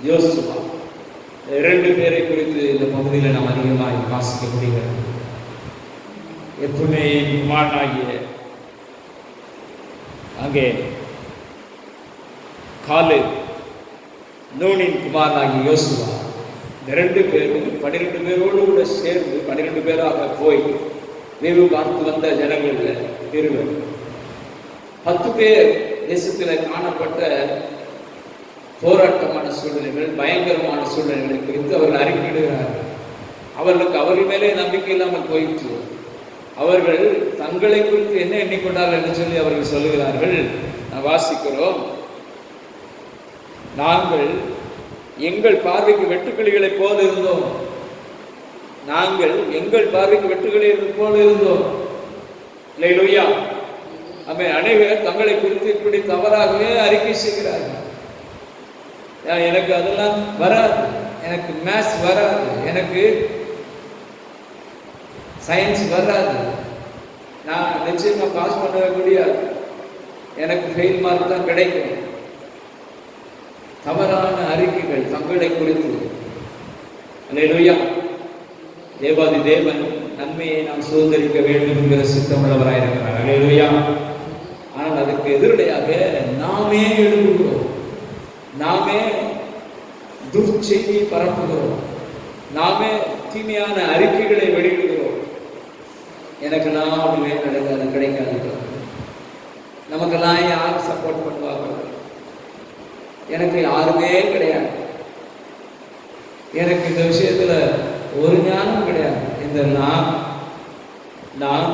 யோசுவா, 2 பேரை குறித்து இந்த பகுதியில் நாம் அதிகமாக வாசிக்க முடிகிறது. எப்பவுமே குமாரனாகிய அங்கே காலேப், நூனின் குமாரனாகிய யோசுவா, இந்த 2 பேரும் 12 பேரோடு கூட சேர்ந்து 12 பேராக போய் வேவு பார்த்து வந்த ஜனங்களில் இருவர். 10 பேர் தேசத்தில் காணப்பட்ட போராட்டமான சூழ்நிலைகள், பயங்கரமான சூழ்நிலைகளை குறித்து அவர்கள் அறிக்கையிடுகிறார்கள். அவர்களுக்கு அவர்கள் மேலே நம்பிக்கை இல்லாமல் போயிற்று. அவர்கள் தங்களை குறித்து என்ன எண்ணிக்கொண்டார்கள் என்று சொல்லி அவர்கள் சொல்லுகிறார்கள். நான் வாசிக்கிறோம், நாங்கள் எங்கள் பார்வைக்கு வெட்டுக்கிளிகளை போல இருந்தோம், நாங்கள் எங்கள் பார்வைக்கு வெட்டுக்கிளிகளை போல இருந்தோம். அல்லேலூயா. ஆமென். அநேகர் தங்களை குறித்து இப்படி தவறாகவே அறிக்கை செய்கிறார்கள். எனக்கு அதெல்லாம் வராது, எனக்கு மேத்ஸ் வராது, எனக்கு சயின்ஸ் வராது, நான் நிச்சயமா பாஸ் பண்ணவே முடியாது, எனக்கு ஃபெயில் மார்க் தான் கிடைக்கும். தவறான அறிக்கைகள் தங்களை குறித்து. அல்லேலூயா. தேவாதி தேவன் நன்மையை நாம் சுதந்திரிக்க வேண்டும் என்கிற சித்தமுள்ளவராயிருக்கிறார். அல்லேலூயா. ஆனால் அதுக்கு எதிரடையாக நாமே எழுதுகிறோம், நாமே துர்ச்செய்தியை பரப்புகிறோம், நாமே தீமையான அறிக்கைகளை வெளியிடுகிறோம். எனக்கெல்லாம் அப்படியே நடக்காது, கிடைக்காது, நமக்கெல்லாம் யார் சப்போர்ட் பண்ணுவாங்க, எனக்கு யாருமே கிடையாது, எனக்கு இந்த விஷயத்துல ஒரு ஞானம் கிடையாது. இந்த நான்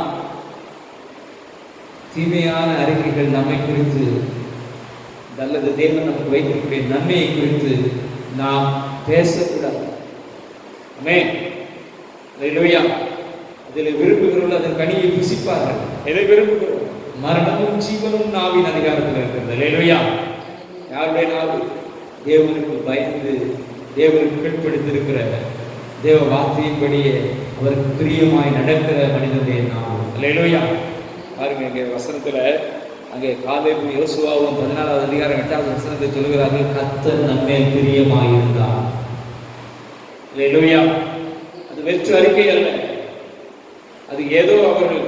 தீமையான அறிக்கைகள் நம்மை குறித்து அல்லது தேவன் நமக்கு வைத்திருக்கிற நன்மையை குறித்து நாம் பேசக்கூடாது. ஆமென். அல்லேலூயா. அதில் விரும்புகிறவர்கள் அதன் கனியை புசிப்பார்கள். எதை விரும்புகிறோம்? மரணமும் ஜீவனும் நாவின் அதிகாரத்தில் இருக்கிறது. அல்லேலூயா. யாருடைய நாவு? தேவனுக்கு பயந்து தேவனுக்கு கீழ்ப்படுத்திருக்கிற தேவ வார்த்தையின்படியே அவருக்கு பிரியமாய் நடக்கிற மனிதனுடைய நாவு. அல்லேலூயா. பாருங்க, இங்கே வசனத்துல அங்கே காலேபும் யோசுவாவும் 14வது அதிகாரம் 8வது வசனத்தை சொல்கிறார்கள், கர்த்தர் நம்மேல் பிரியமாயிருந்தார். அல்லேலூயா. அது வெற்று அறிக்கை அல்ல, அது ஏதோ அவர்கள்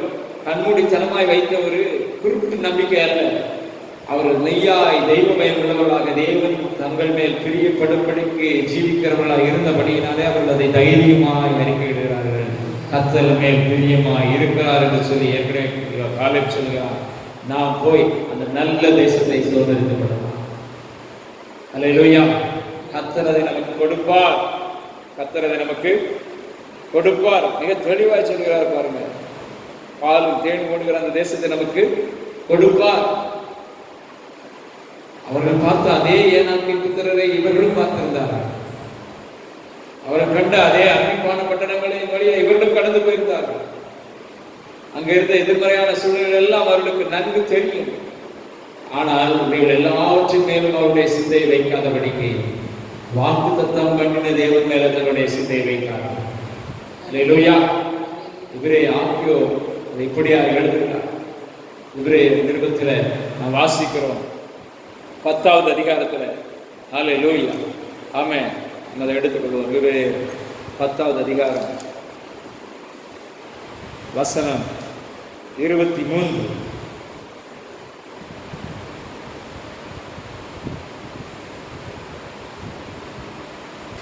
கண்மூடித்தனமாய் வைத்த ஒரு குறிப்பிட்ட நம்பிக்கை அல்ல. அவர்கள் மெய்யாய் தெய்வ பயம் உள்ளவர்களாக தேவன் தங்கள் மேல் பிரியப்படும்படிக்கு ஜீவிக்கிறவர்களாக இருந்தபடியினாலே அவர்கள் அதை தைரியமாய் அறிக்கையிடுகிறார்கள். கர்த்தர் மேல் பிரியமாய் இருக்கிறார் என்று சொல்லி ஏற்கனவே காலேப் சொல்கிறார், நாம் போய் அந்த நல்ல தேசத்தை சுதந்திரித்துக் கொள்ளலாம். அல்லேலூயா. கர்த்தர் அதை நமக்கு கொடுப்பார், கர்த்தர் அதை நமக்கு கொடுப்பார். மிக தெளிவாய் சொல்கிறார் பாருங்க, பாலும் தேன் ஓடுகிற அந்த தேசத்தை நமக்கு கொடுப்பார். அவர்கள் பார்த்த அதே ஏனாக்கின் புத்திரரை இவர்களும் பார்த்திருந்தார்கள். அவர்கள் கண்ட அதே அர்ப்பணிப்பான பட்டணங்களின் வழியை இவர்களும் கடந்து போயிருந்தார்கள். அங்க இருந்த எதிர்மறையான சூழ்நிலை எல்லாம் அவர்களுக்கு நன்கு தெரியும். ஆனால் இவர்கள் எல்லாவற்றின் மேலும் அவருடைய சிந்தையை வைக்காதபடிக்கு வாக்கு தத்தம் பண்ணின தேவன் மேல தன்னுடைய சிந்தையை வைத்தார்கள். அல்லேலூயா. இவரே ஆக்கியோ அதை இப்படியா எழுதுகிறார். இவரே நிருபத்தில் நாம் வாசிக்கிறோம் 10வது அதிகாரத்தில். அல்லேலூயா. ஆமென். அதை எடுத்துக்கொள்வோம். இவரே 10வது அதிகாரம் வசனம் 23.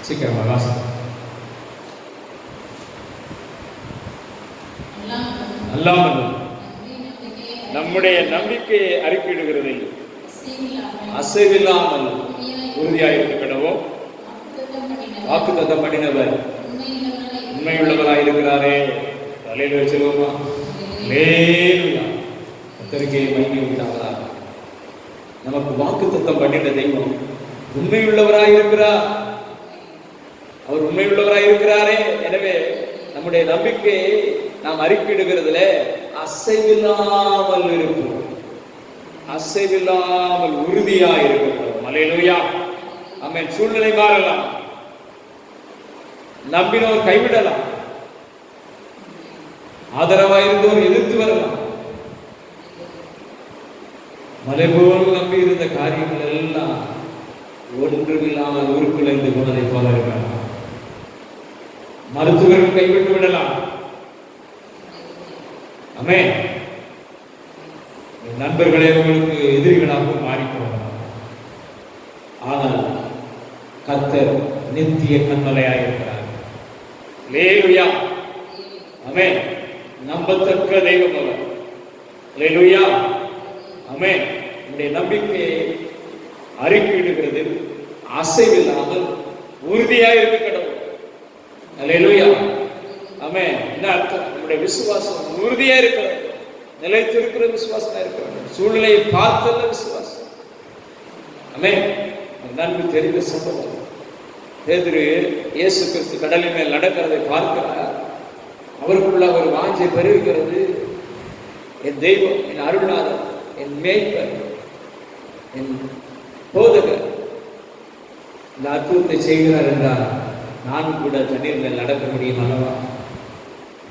சீக்கிரமா வாசனம். அல்லாமல் நம்முடைய நம்பிக்கையை அறிக்கையிடுகிறதில் அசைவில்லாமல் உறுதியாயிருக்க கடவோம். வாக்குத்தத்தம் பண்ணினவர் உண்மையுள்ளவராயிருக்கிறாரே. தலையில வச்சிருவோமா? அல்லேலூயா. கர்த்தருக்கே மகிமை உண்டாவதாக. நமக்கு வாக்குத்தத்தம் பண்ணின தெய்வம் உண்மையுள்ளவராயிருக்கிறார். அவர் உண்மையுள்ளவராயிருக்கிறாரே. எனவே நம்முடைய நம்பிக்கையை நாம் அறிக்கையிடுகிறதுல அசைவில்லாமல் இருக்கும், அசைவில்லாமல் உறுதியாக இருக்கிறோம். அல்லேலூயா. ஆமென். சூழ்நிலை மாறலாம், நம்பினோர் கைவிடலாம், ஆதரவாயிருந்தோர் எதிர்த்து வரலாம். மலை போல் நம்பி இருந்த காரியங்கள் எல்லாம் ஒன்றுமில்லாமல் உருக்குலைந்து போனதை போல இருக்கலாம். மருத்துவர்கள் கைவிட்டு விடலாம். ஆமென். நண்பர்களே உங்களுக்கு எதிரிகளாக மாறி போகலாம். ஆனால் கர்த்தர் நித்திய கண்மலையாயிருக்கிறார். அல்லேலூயா. ஆமென். நம்பத்தக்க தெய்வம் அவர். அல்லேலூயா. ஆமென். நம்முடைய நம்பிக்கையை அறிக்கையிடுகிறது அசைவில்லாமல் உறுதியாக இருக்க கடவுள். அல்லேலூயா. ஆமென். என்ன அர்த்தம்? நம்முடைய விசுவாசம் உறுதியா இருக்க வேண்டும், நிலைத்திருக்கிற விசுவாசமா இருக்க வேண்டும். சூழ்நிலையை பார்த்தல்ல விசுவாசம். ஆமென். நன்கு தெரிந்த சம்பவம். பேதுரு இயேசு கிறிஸ்து கடலின் மேல் நடக்கிறதை பார்க்கிறார். அவருக்குள்ள ஒரு வாஞ்சை பெருகிறது. என் தெய்வம், என் அருள்நாதர், என் மேய்ப்பர், என் போதகர் இந்த அற்புதத்தை செய்கிறார் என்றால் நானும் கூட தண்ணீர் மேல் நடக்க முடியும் அல்லவா?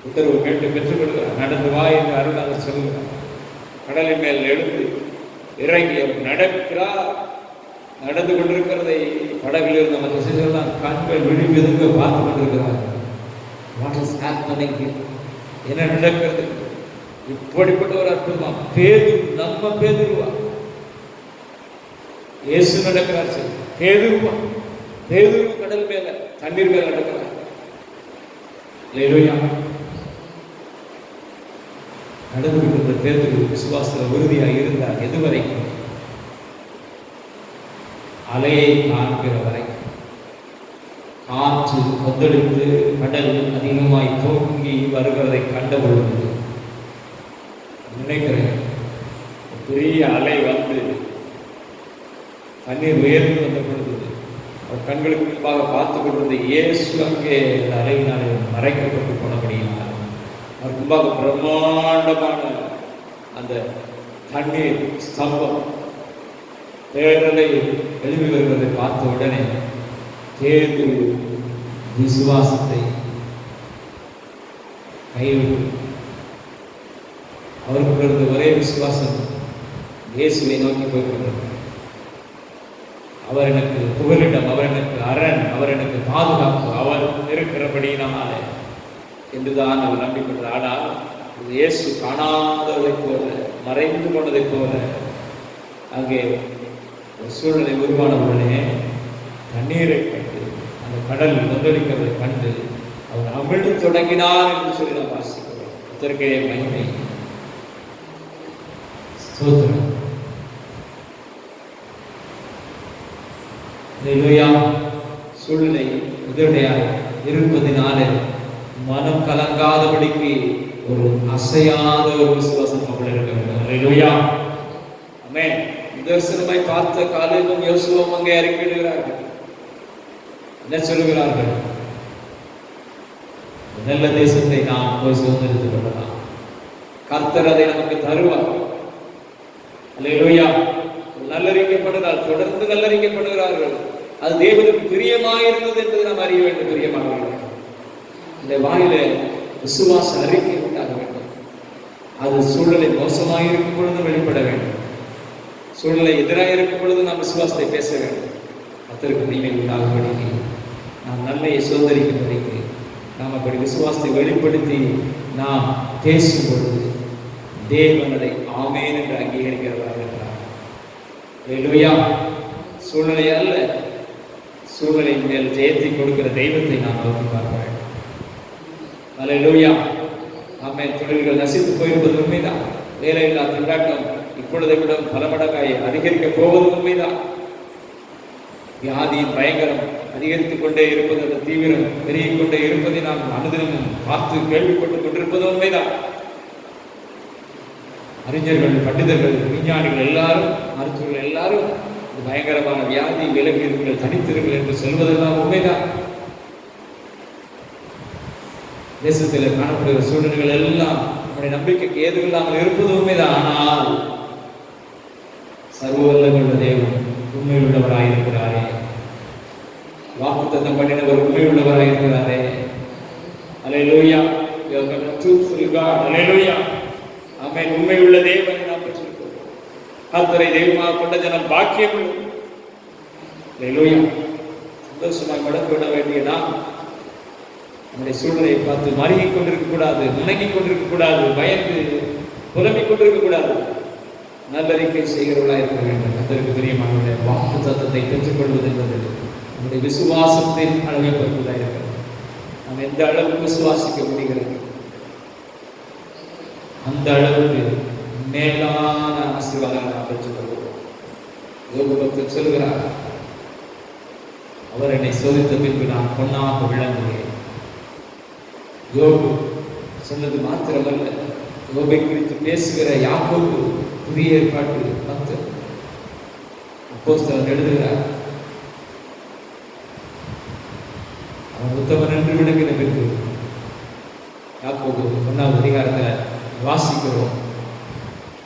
உத்தரவு கேட்டு பெற்றுக் கொடுக்கிறார். நடந்து வா என்று அருள்நாதர் சொல்கிறார். கடலின் மேல் எழுந்து இறங்கி அவர் நடக்கிறார். நடந்து கொண்டிருக்கிறதை படகில் இருந்த மற்ற சிலர்லாம் கண்கள் விழிப்பெதுங்க பார்த்து கொண்டிருக்கிறார். What is happening here? என்ன நடக்கிறது? இப்படிப்பட்ட ஒரு அற்புதமா? பேதுரு, நம்ம பேதுருவா? இயேசு நடக்கிறார். சரி, பேதுருவா? பேதுரு கடல் மேல தண்ணீர் மேல நடக்கிறார். அல்லேலூயா. நடந்து கொண்டிருந்த பேதுரு விசுவாசத்தில் உறுதியாக இருந்தார். எதுவரைக்கும்? அலையை காண்கிற வரைக்கும். காற்று கொந்தளித்து கடல் அதிகமாய் தோங்கி வருகிறதை கண்ட பொழுது நினைக்கிறேன், பெரிய அலை வந்து தண்ணீர் உயர்ந்து வந்த பொழுது அவர் கண்களுக்கு முன்பாக பார்த்து கொண்டிருந்த இயேசு அங்கே அந்த அலையினாலே மறைக்கப்பட்டு போனபடியினால் அவர் முன்பாக பிரம்மாண்டமான அந்த தண்ணீர் ஸ்தம்பம் பேரலை எழுதி வருவதை பார்த்த உடனே பேதுரு விசுவாசத்தை கைவிட்டு அவருக்கு இருந்த ஒரே விசுவாசம் இயேசுவை நோக்கி போய்கொண்டிருக்கிறார். அவர் எனக்கு புகலிடம், அவர் எனக்கு அரண், அவர் எனக்கு பாதுகாப்பு, அவர் இருக்கிறபடியினாலே என்றுதான் அவர் நம்பிக்கொண்டார். ஆனால் இயேசு காணாததைப் போல, மறைந்து போனதைப் போல அங்கே ஒரு சூழ்நிலை உருவான உடனே தண்ணீரை கண்டு அந்த கடல் கொந்தளிக்கிறதை கண்டு அவர் அமிழ்ந்து தொடங்கினார் என்று சொல்லி நாம் வாசிக்கிறோம். இதற்கே மகிமை, ஸ்தோத்திரம். அல்லேலூயா. சூழ்நிலை எதிரடையாக இருப்பதினாலே மனம் கலங்காதபடிக்கு ஒரு அசையாத ஒரு விசுவாசம் நம்மள இருக்க வேண்டும். அல்லேலூயா. ஆமென். தரிசனமாய் பார்த்த காலேபும் யோசுவாவும் அங்கே அறிக்கையிடுகிறார்கள். என்ன சொல்லுகிறார்கள்? நல்ல தேசத்தை நாம் போய் சுதந்திரித்துக் கொள்ளலாம், கர்த்தர் அதை நமக்கு தருவார். அல்லேலூயா. நல்லறிக்கப்படுகிறார், தொடர்ந்து நல்லறிக்கப்படுகிறார்கள். அது தேவனுக்கு பிரியமாயிருந்தது என்பதை நாம் அறிய வேண்டும். பிரியமானவர்களே, இந்த வாயில விசுவாச அறிக்கை உண்டாக வேண்டும். அது சூழ்நிலை மோசமாக இருக்கும் பொழுது வெளிப்பட வேண்டும். சூழ்நிலை எதிராக இருக்கும் பொழுது நாம் விசுவாசத்தை பேச வேண்டும். கர்த்தருக்கு மகிமை உண்டாகும்படிக்கு, நாம் நன்மையை சுதந்திரிக்கும்படிக்கு நாம் அப்படி விசுவாசத்தை வெளிப்படுத்தி நாம் பேசும் பொழுது தேவன் அதை ஆமென் என்று அங்கீகரிக்கிறவராக இருக்கிறார். அல்லேலூயா. சூழ்நிலை அல்ல, சூழ்நிலையின் மேல் ஜெயத்தை கொடுக்கிற தெய்வத்தை நாம் நோக்கி பார்க்க வேண்டும். அல்லேலூயா. ஆமென். தொழில்கள் நசித்து போயிருப்பது உண்மைதான். வேலையில்லா திண்டாட்டம் இப்பொழுதை விட பல மடங்காய் அதிகரிக்க போவது உண்மைதான். வியாதியின் பயங்கரம் அதிகரித்துக் கொண்டே இருப்பது, அந்த தீவிரம் பெருகிக் கொண்டே இருப்பதை நாம் அனுதினமும் பார்த்து கேள்விப்பட்டுக் கொண்டிருப்பது உண்மைதான். அறிஞர்கள், பண்டிதர்கள், விஞ்ஞானிகள் எல்லாரும், மருத்துவர்கள் எல்லாரும் இந்த பயங்கரமான வியாதி விலகியிருங்கள், தனித்திருங்கள் என்று சொல்வதெல்லாம் உண்மைதான். தேசத்தில் காணப்படுகிற சூழ்நிலைகள் எல்லாம் நம்முடைய நம்பிக்கைக்கு ஏதுமில்லாமல் இருப்பது உண்மைதான். ஆனால் சர்வவல்லமையுள்ள தேவன் உண்மையுள்ளவராயிருக்கிறாரே, வாக்குத்தத்தம் பண்ணினவர் உண்மையுள்ளவராயிருக்கிறாரே. அல்லேலூயா. Truthful God. அல்லேலூயா. ஆமென். உண்மையுள்ள தேவனை நாம் பெற்றிருக்கிறோம். கர்த்தரை தெய்வமாக கொண்ட ஜனம் பாக்கியம் உள்ளது. அல்லேலூயா. சந்தோஷமாக மடக்கிவிட வேண்டிய நாம் நம்முடைய சூழ்நிலையை பார்த்து மருகிக் கொண்டிருக்க கூடாது, முணங்கிக் கொண்டிருக்க கூடாது, பயந்து புலம்பிக் கொண்டிருக்க கூடாது. நல்லறிக்கை செய்கிறவர்களாக இருக்க வேண்டும். கர்த்தருக்கு பிரியமானவர்களே, வாக்கு தத்தத்தை பெற்றுக்கொள்வது என்பது நம்முடைய விசுவாசத்தின் அளவை பொறுத்ததாக இருக்கிறது. நாம் எந்த அளவுக்கு விசுவாசிக்க முடிகிறது, அந்த அளவுக்கு மேலான ஆசீர்வாதங்களை நாம் பெற்றுக்கொள்கிறோம். யோபு பக்தர் சொல்கிறார், அவர் என்னை சோதித்த பின்பு நான் பொன்னாக விளங்குகிறேன். யோபு சொன்னது மாத்திரமல்ல, யோபை குறித்து பேசுகிற யாக்கோபு புதிய ஏற்பாட்டு பக்தர் அப்போஸ்தலன் எழுதுகிறார், அவன் உத்தமன் என்று விளங்கின பின்பு யாக்கோபு 1ஆவது அதிகாரத்தில் வாசிக்கிறோம்,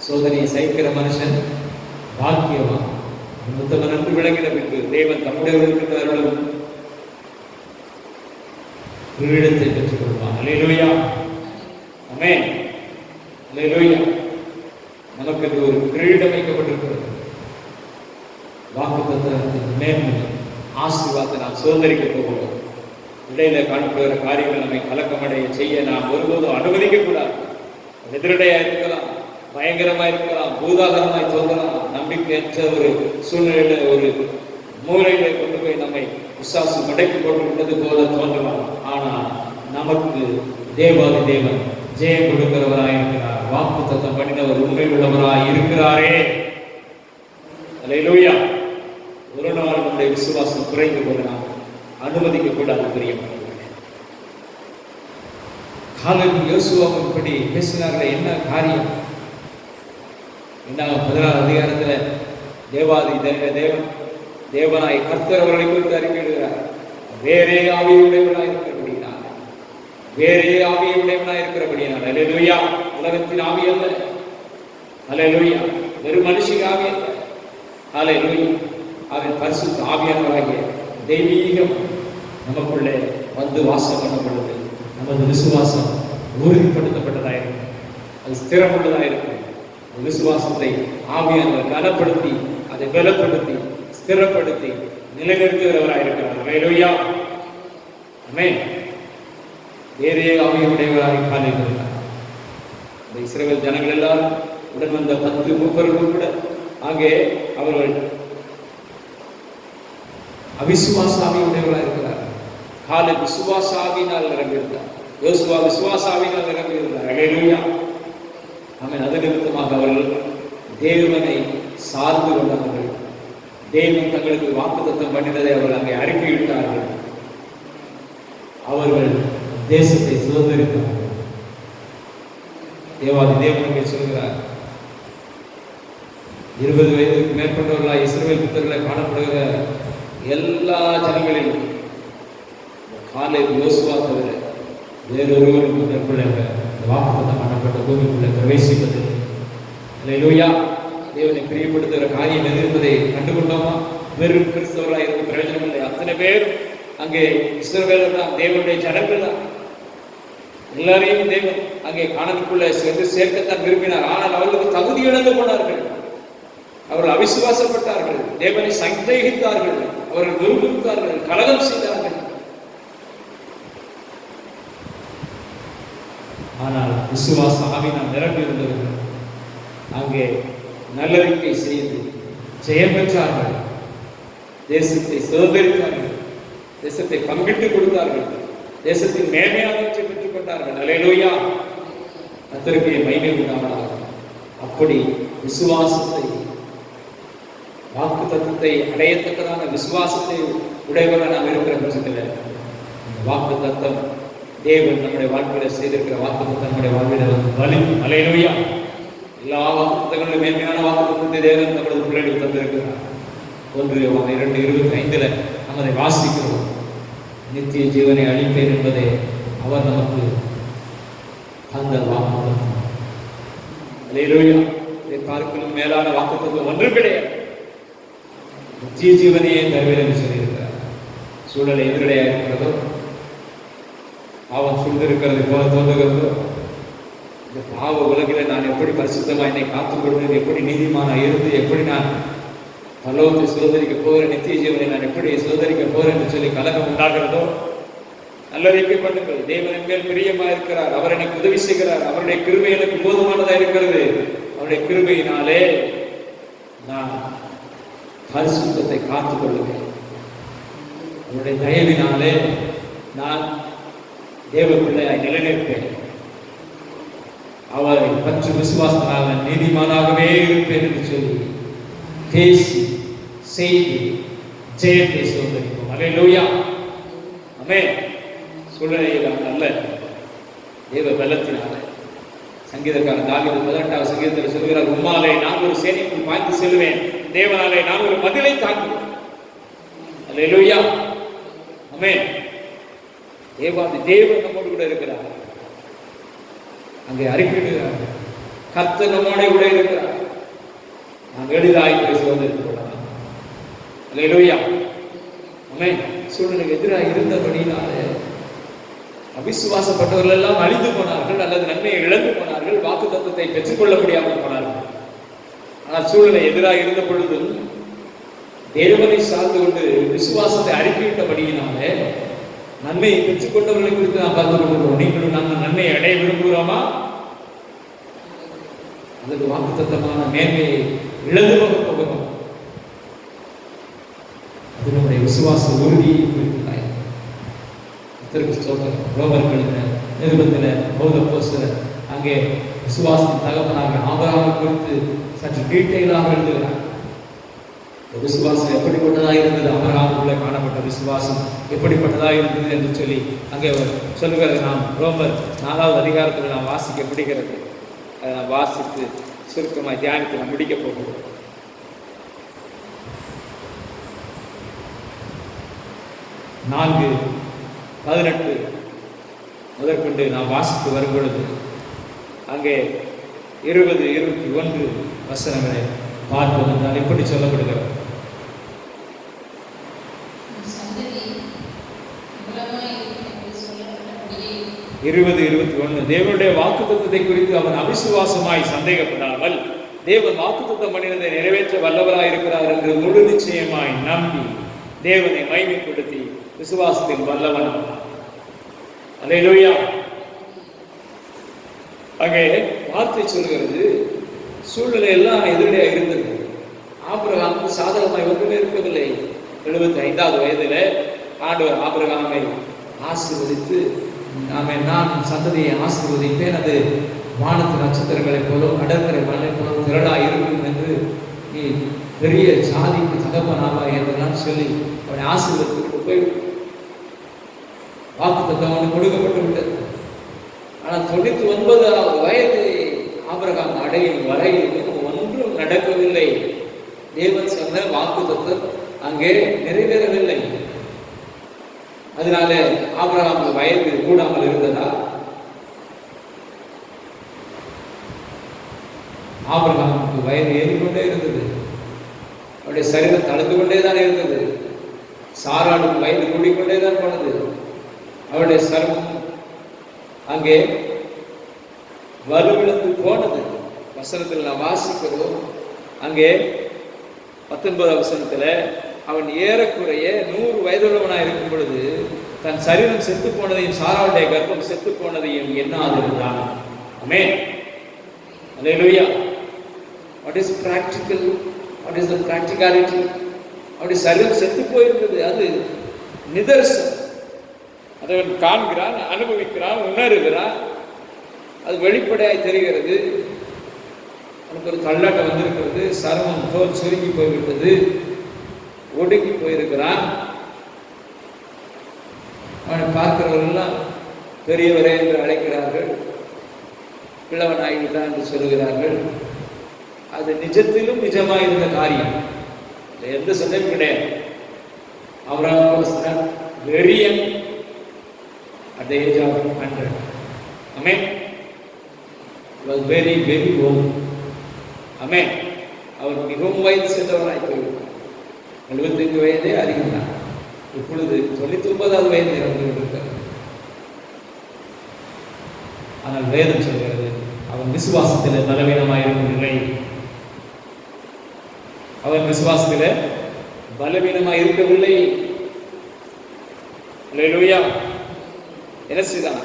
சோதனையை சகிக்கிற மனுஷன் பாக்கியவான், உத்தமன் என்று விளங்கின பின்பு தேவன் தம்முடையவர்களுக்கு அருளும் கிரீடத்தை பெற்றுக் கொள்வான். அல்லேலூயா. ஆமென். அல்லேலூயா. நமக்கு ஒரு கிரீடம் வைக்கப்பட்டிருக்கிறது. வாக்குத்தத்தத்தின் மேன்மை ஆசீர்வாதத்தை நாம் சுதந்திரிக்க போகிறோம். இடையில காணப்படுகிற காரியங்கள் நம்மை கலக்கமடைய செய்ய நாம் ஒருபோதும் அனுமதிக்க கூடாது. எதிரடையா இருக்கலாம், பயங்கரமா இருக்கலாம், பூதாகரமாய் தோன்றலாம், நம்பிக்கையற்ற ஒரு சூழ்நிலையில ஒரு மூலையில கொண்டு போய் நம்மை விசுவாசம் முடக்கி போட்டுவிட்டது போல தோன்றலாம். ஆனால் நமக்கு தேவாதி தேவன் ஜெயம் கொடுக்கிறவராயிருக்கிறார். வாக்கு தத்தம் பண்ணினவர் உண்மை உள்ளவராய் இருக்கிறாரே. அல்லேலூயா. ஒரு நாள் நம்முடைய விசுவாசம் குறைந்து போது நாம் அனுமதிக்க கூடாது. பிரியமானவர்களே, காலேப் யோசுவாவை இப்படி பேசினார்கள். என்ன காரியம்? என்ன 16வது அதிகாரத்தில் தேவாதி தேவன் தேவனாய் கர்த்தர் அவர்களை குறித்து அறிக்கையிடுகிறார். வேறே ஆவியுடையவனாய் இருக்கிறபடியினால், வேறே ஆவியுடையவனாய் இருக்கிறபடியினால். அல்லேலூயா. உலகத்தின் ஆவி அல்ல. அல்லேலூயா. வெறும் மனுஷின் ஆவி அல்ல. அல்லேலூயா. அவன் பரிசுத்த ஆவியானவராகிய தெய்வீகம் நமக்குள்ளே வந்து வாசம் பண்ண பொழுது நமது விசுவாசம் உறுதிப்படுத்தப்பட்டதாயிருக்கும், அது ஸ்திரமுள்ளதாயிருக்கும். விசுவாசத்தை ஆவியானவர் கனப்படுத்தி, அதை பலப்படுத்தி, ஸ்திரப்படுத்தி நிலைநிறுத்துகிறவராயிருக்கிறார். அல்லேலூயா. ஆமென். வேறே ஆவியுடையவராய் காலேப் இருந்தார். இந்த இஸ்ரவேல் ஜனங்கள் எல்லாரும் உடன் வந்த 10 மூப்பர்களும் கூட அங்கே அவர்கள் அவிசுவாச ஆவியுடையவராக இருக்கிறார். காலேப் விசுவாச ஆவியினால் நிரம்பியிருந்தார். யோசுவா விசுவாச ஆவியினால் நிரம்பியிருந்தார். அல்லேலூயா. ஆமென். அது நிமித்தமாக அவர்கள் தேவனை சார்ந்து கொண்டார்கள். தேவன் தங்களுக்கு வாக்குத்தத்தம் பண்ணினதை அவர்கள் அங்கே அறிக்கையிட்டார்கள். அவர்கள் தேசத்தை சுதந்திரித்தார்கள். தேவாதி தேவனுக்கு சொல்கிறார், 20 வயதுக்கு மேற்பட்டவர்களாய் இஸ்ரவேல் புத்திரர்களை காணப்படுகிற எல்லா ஜனங்களிலும் காலேப் யோசுவா தவிர வேறொருவரும் இதற்குள்ள வாக்குத்தத்தம் பண்ணப்பட்ட பூமிக்குள்ளே பிரவேசிப்பது. அல்லேலூயா. தேவனை பிரியப்படுத்துகிற காரியம் எது என்பதை கண்டுகொண்டோமா? வெறும் கிறிஸ்தவர்களாக இருக்க பிரயோஜனம் இல்லை. அத்தனை பேர் அங்கே இஸ்ரவேலர் தான், தேவனுடைய ஜனங்கள் தான். எல்லாரையும் தேவன் அங்கே காணலுக்குள்ளே சேர்க்கத்தான் விரும்பினார். ஆனால் அவர்களுக்கு தகுதி இழந்து போனார்கள். அவர்கள் அவிசுவாசப்பட்டார்கள், தேவனை சந்தேகித்தார்கள், அவர்கள் விரும்புத்தார்கள், கலகம் செய்தார்கள். ஆனால் விசுவாச ஆவியினால் நிரம்பி இருந்தவர்கள் அங்கே நல்லறிக்கை செய்து ஜெயம் பெற்றார்கள். தேசத்தை சுதந்திரித்தார்கள், தேசத்தை பங்கிட்டு கொடுத்தார்கள், தேசத்தின் மேன்மையானவற்றை பெற்றுக் கொண்டார்கள். அல்லேலூயா. கர்த்தருக்கு மகிமை உண்டாவதாக. அப்படி விசுவாசத்தை வாக்கு தத்துவத்தை அடையத்தக்கதான விசுவாசத்தை உடையவர்கள் நாம் இருக்கிற பட்சத்தில் வாக்கு தத்தம் தேவன் நம்முடைய வாழ்க்கையில செய்திருக்கிற வாக்கு தத்தம் நம்முடைய வாழ்க்கையில வந்து பலி அல்லேலூயா. எல்லா வாக்கு தத்தங்களும் மேன்மையான வாக்கு தத்தத்தை தேவன் நம்முடைய பிள்ளைகளுக்கு தந்திருக்கிறார். 1 நாம் அதை வாசிக்கிறோம். நித்திய ஜீவனை அளிப்பேன் என்பதை அவர் நமக்கு தந்த வாக்கு தத்தம். அல்லேலூயா. இதை பார்க்கலும் மேலான வாக்கு தத்துவம் ஒன்றும் கிடையாது. நித்திய ஜீவனையே தருவேன் என்று சொல்லியிருக்கிறார். சூழலை எதிரடையாக இருக்கிறதோ, பாவம் சூழ்ந்திருக்கிறது போல தோன்றுகிறதோ, இந்த பாவ உலகில் நான் எப்படி பரிசுத்தமாக என்னை காத்துக் கொள்வது, எப்படி நீதிமான இருந்து, எப்படி நான் பரலோகத்தை சுதந்திரிக்க போகிறேன், நித்திய ஜீவனை நான் எப்படி சுதந்திரிக்க போகிறேன் என்று சொல்லி கலகம் உண்டாகிறதோ, நல்லறிக்கை பண்ணுங்கள். தேவன் மேல் பிரியமாக இருக்கிறார், அவர் எனக்கு உதவி செய்கிறார், அவருடைய கிருபை எனக்கு போதுமானதாக இருக்கிறது. அவருடைய கிருபையினாலே நான் பரிசுத்தத்தை காத்துக் கொள்ளுவேன். அவருடைய தயவினாலே நான் தேவ பிள்ளையாய் நிலைநிற்பேன். அவரை பற்றி விசுவாசத்தினால நீதிமானாகவே இருப்பேன் என்று சொல்லி பேசி செய்து ஜெயத்தை சுதந்திரிப்போம். அல்லேலூயா. ஆமென். சூழ்நிலையில் அல்ல, தேவ பலத்தினால. சங்கீதக்காரன் தாவீது 18வது சங்கீதத்தில் சொல்கிறார், உம்மாலே நான் ஒரு சேனைக்குள் பாய்ந்து செல்வேன், தேவனாலே நான் ஒரு மதிலை தாங்குவேன். அல்லேலூயா. ஆமென். தேவன் நம்மோடு கூட இருக்கிறார். அங்கே அறிக்கையிடுகிறார், கர்த்தர் நம்மோட கூட இருக்கிறார். நாம் எளிதாய் சுதந்திரித்துக் கொள்ளலாம். அல்லேலூயா. ஆமென். சூழ்நிலைக்கு எதிராக இருந்தபடினாலே அவிசுவாசப்பட்டவர்கள் எல்லாம் அழிந்து போனார்கள், அல்லது நன்மையை இழந்து போனார்கள், வாக்கு தத்துவத்தை பெற்றுக்கொள்ள முடியாமல் போனார்கள். ஆனால் சூழ்நிலை எதிராக இருந்த பொழுதும் தேவனை சார்ந்து கொண்டு விசுவாசத்தை அறிக்கையிட்டபடியினாலே நன்மையை பெற்றுக்கொண்டவர்களை குறித்து நாம் பார்த்து கொண்டிருக்கிறோம். நீங்களும் நாங்கள் நன்மையை அடைய விரும்புகிறோமா? அல்லது வாக்கு தத்தமான மேன்மையை இழந்து போகிறோம்? அது நம்முடைய விசுவாச உறுதியை குறித்து ரோமர்கள் நிருபத்தில் பவுல் அப்போஸ்தலர் அங்கே விசுவாசத்தின் தகப்பனாக ஆபிரகாமை குறித்து சற்று டீட்டெயிலாக எழுதுகிறார். விசுவாசம் எப்படிப்பட்டதாக இருந்தது, ஆபிரகாமுக்குள்ளே காணப்பட்ட விசுவாசம் எப்படிப்பட்டதாக இருந்தது என்று சொல்லி அங்கே அவர் சொல்லுகிறது. நாம் ரோமர் 4வது அதிகாரத்தில் நாம் வாசிக்க முடிகிறது. அதை நாம் வாசித்து சுருக்கமாக தியானித்து நாம் முடிக்க போகிறோம். 4:18 முதற்கொண்டு நாம் வாசித்து வரும் பொழுது அங்கே 20-21 வசனங்களை பார்ப்பது என்றால் எப்படி சொல்லப்படுகிறது? 20-21 தேவனுடைய வாக்குத்தத்தத்தை குறித்து அவன் அவிசுவாசமாய் சந்தேகப்படாமல் தேவன் வாக்குத்தத்தம் பண்ணினதை நிறைவேற்ற வல்லவராய் இருக்கிறார் என்று முழு நிச்சயமாய் நம்பி தேவனை மகிமைப்படுத்தி விசுவாசத்தின் வல்லவன். அல்லேலூயா. அங்கே வார்த்தை சொல்கிறது, சூழ்நிலை எல்லாம் எதிரடையாக இருந்தது. ஆபிரகாமுக்கு சாதகமாய் ஒன்றுமே இருக்கவில்லை. 75வது வயதில் ஆண்டவர் ஆபிரகாமை ஆசீர்வதித்து, நான் சந்ததியை ஆசீர்வதிப்பேன், அது வானத்து நட்சத்திரங்களைப் போலும் கடற்கரை மண்ணை போலும் திரளாக இருக்கும் என்று நீ பெரிய ஜாதிக்கு தகப்பனாவாய் என்றெல்லாம் சொல்லி அவனை ஆசீர்வதித்து போய் வாக்கு தத்தம் ஒன்று கொடுக்கப்பட்டு விட்டது. ஆனால் 99வது வயது ஆபிரகாம் அடையும் வரையில் ஒன்றும் நடக்கவில்லை. தேவன் சொன்ன வாக்கு தத்தம் அங்கே நிறைவேறவில்லை. அதனால ஆபிரகாமுக்கு வயது கூடாமல் இருந்ததா? ஆபிரகாமுக்கு வயது ஏறிக்கொண்டே இருந்தது. அவருடைய சரீரம் தளர்ந்து கொண்டே தான் இருந்தது. சாராளுக்கு வயது கூடிக்கொண்டே தான் போனது. அவருடைய சர்மம் அங்கே வலுவிழந்து போனது. வசனத்தில் நான் வாசிக்கிறோம். அங்கே 19வது வசனத்தில் அவன் ஏறக்குறைய 100 வயதுள்ளவனாக இருக்கும் பொழுது தன் சரீரம் செத்து போனதையும் சாராளுடைய கர்ப்பம் செத்து போனதையும் எண்ணாதிருந்தான். ஆமென். அல்லேலூயா. What is practical? What is the practicality? அவருடைய சரீரம் செத்து போயிருந்தது. அது நிதர்சனம். அதை அவன் காண்கிறான், அனுபவிக்கிறான், உணர்கிறான். அது வெளிப்படையாய் தெரிகிறது. அவனுக்கு ஒரு தள்ளாட்டம் வந்திருக்கிறது. சர்மம் தோல் சுருங்கி போய்விட்டது. ஒடுங்கி போயிருக்கிறான். அவனை பார்க்கிறவர்கள்லாம் பெரியவரே என்று அழைக்கிறார்கள், கிழவன் ஆகிவிட்டான் என்று சொல்லுகிறார்கள். அது நிஜத்திலும் நிஜமாக இருந்த காரியம், எந்த சந்தேகம் கிடையாது. Abraham very young at the age of 100. Amen. He was very old. Amen. அவர் மிகவும் வயது சென்றவராய் போய்விட்டார். 75 வயதே அதிகம்தான். இப்பொழுது 99வது வயது இறந்து கொண்டிருக்கிறார். ஆனால் வேதம் சொல்கிறது அவன் விசுவாசத்தில் பலவீனமாயிருக்கவில்லை. அவன் விசுவாசத்தில் பலவீனமாக இருக்கவில்லை. அல்லேலூயா. என்ன செய்தான்?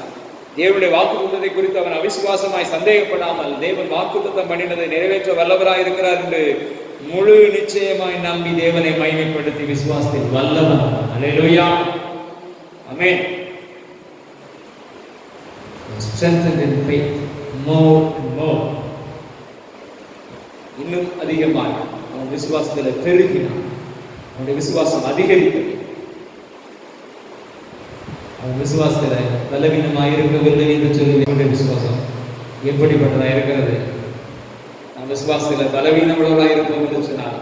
தேவனுடைய வாக்குத்தத்தத்தை குறித்து அவன் அவிசுவாசமாய் சந்தேகப்படாமல் தேவன் வாக்குத்தத்தம் பண்ணினதை நிறைவேற்ற வல்லவராய் இருக்கிறார் என்று முழு நிச்சயமாய் நம்பி தேவனை மகிமைப்படுத்தி விசுவாசத்தில் வல்லவன். அல்லேலூயா. ஆமென். Strengthened in faith more and more. இன்னும் அதிகமாய் அவன் விசுவாசத்தில் பெருகினான். அவனுடைய விசுவாசம் அதிகரித்தது. அவன் விசுவாசத்தில் பலவீனமாக இருக்கவில்லை என்று சொல்லி அவனுடைய விசுவாசம் எப்படிப்பட்டதாக இருக்கிறது? நாம் விசுவாசத்தில் பலவீனமுள்ளவராக இருப்போம் என்று சொன்னால்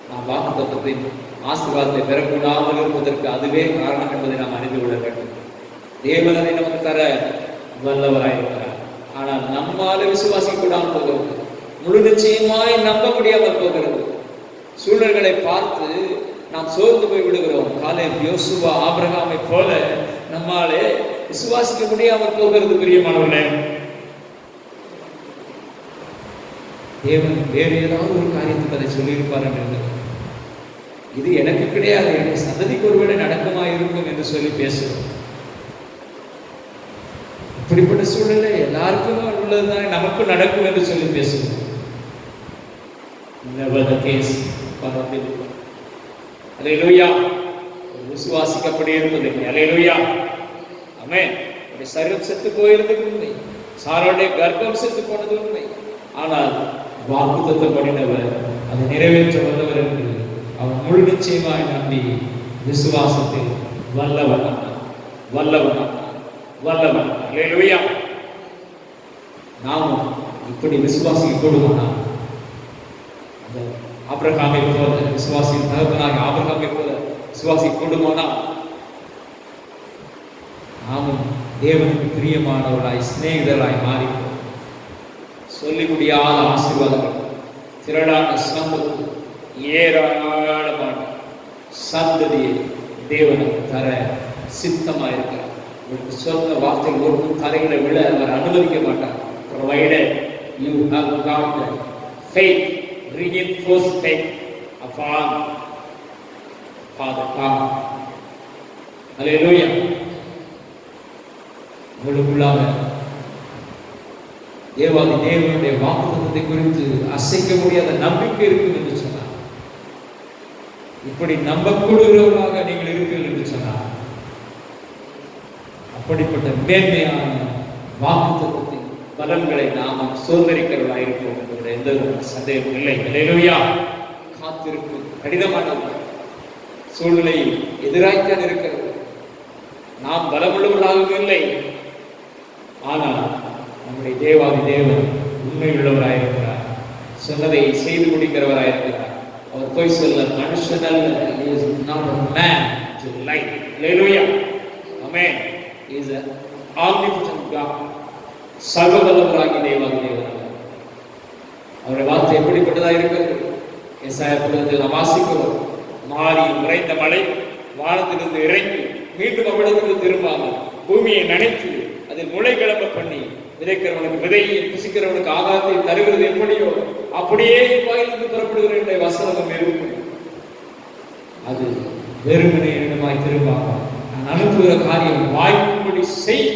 நாம் வாக்குத்தத்தத்தின் ஆசீர்வாதத்தை பெறக்கூடாமல் இருப்பதற்கு அதுவே காரணம் என்பதை நாம் அறிந்து கொள்ள வேண்டும். தேவன் அதை நமக்கு தர வல்லவராக இருக்கிறார். ஆனால் நம்மால விசுவாசிக்க கூடாமல் போகிறது, முழு நிச்சயமாய் நம்ப முடியாமல் போகிறது. சூழல்களை பார்த்து நாம் சோர்ந்து போய் விடுகிறோம். காலேப், யோசுவா, ஆபிரகாமை போல நம்மாலே விசுவாசிக்க முடியாமல் போகிறது. பிரியமானவர்களே, தேவன் வேறு ஏதாவது ஒரு காரியத்துக்கு அதை சொல்லியிருப்பார் என்று, இது எனக்கு கிடையாது, என்னுடைய சந்ததிக்கு ஒருவேளை நடக்குமா இருக்கும் என்று சொல்லி பேசுகிறோம். இப்படிப்பட்ட சூழ்நிலை எல்லாருக்கும் உள்ளதுதான், நமக்கும் நடக்கும் என்று சொல்லி பேசுகிறோம். Never the case for a believer. அல்லேலூயா. விசுவாசிக்கப்படி இருப்பது. அல்லேலூயா. ஆமென். ஒரு சரீரம் செத்து போயிருந்தது உண்மை, சாராளுடைய கர்ப்பம் செத்து போனது உண்மை. ஆனால் வாக்குத்தத்தம் பண்ணினவர் அதை நிறைவேற்ற வல்லவர் என்று அவன் முழு நிச்சயமாய் நம்பி விசுவாசத்தில் வல்லவன். அல்லேலூயா. நாமும் இப்படி விசுவாசிக்க கூடுமானால் ஆபிரகாமை போல விசுவாசியின் தகப்பனாகிய ஆபிரகாமை போல விசுவாசிக்க கூடுமானால் நாமும் தேவனுக்கு பிரியமானவர்களாய் சிநேகிதராய் மாறி சொல்லி முடியாத ஆசீர்வாதங்கள், திரளான சம்பத்து, ஏராளமான சந்ததியை தேவனுக்கு தர சித்தமாயிருக்கிறார். உங்களுக்கு சொன்ன வார்த்தைகள் ஒன்றும் தரையில விட அவர் அனுமதிக்க மாட்டார். Provided you have got the faith, reinforce faith upon Father God. Hallelujah. உங்களுக்குள்ளாக தேவாதி தேவனுடைய வாக்குத்தத்தத்தை குறித்து அசைக்க முடியாத நம்பிக்கை இருக்கும் என்று சொன்னார். இப்படி நம்பக்கூடுகிறவர்களாக நீங்கள் இருப்பீர்கள் என்று சொன்னார். அப்படிப்பட்ட மேன்மையான வாக்குத்தத்தத்தின் பலன்களை நாம் சுதந்திரிக்கிறவர்களாக இருப்போம் என்கிற எந்த சந்தேகமும் இல்லை. அல்லேலூயா. காத்திருப்பு கடினமானது, சூழ்நிலை எதிராய்த்தான் இருக்கிறது. நாம் பலமுள்ளவர்களாகவும் இல்லை, ஆனால் நம்முடைய தேவாதி தேவன் உண்மை உள்ளவராயிருக்கிறார், சொன்னதை செய்து முடிக்கிறவராயிருக்கிறார். அவர் போய் சொல்ல மனுஷன் அல்ல. He is not a man to lie. Hallelujah. Amen. He is an omnipotent God. சர்வவல்லவராகிய தேவாதி தேவன். அவருடைய வார்த்தை எப்படிப்பட்டதாக இருக்கிறது? ஏசாயா புத்தகத்தில் நாம் வாசிக்கிறோம். மாறி உறைந்த மழை வானத்திலிருந்து இறங்கி மீண்டும் அவ்விடத்திற்கு திரும்பாமல் பூமியை நனைத்து அதில் முளை கிளம்ப பண்ணி விதைக்கிறவனுக்கு விதையை புசிக்கிறவனுக்கு ஆகாரத்தை தருகிறது எப்படியோ அப்படியே வாயிலிருந்து புறப்படுகிற என்ற வசனம் இருக்கும். அது வெறுமனே என்னமாய் திரும்பாமல் நான் அனுப்புகிற காரியம் வாய்க்கும்படி செய்.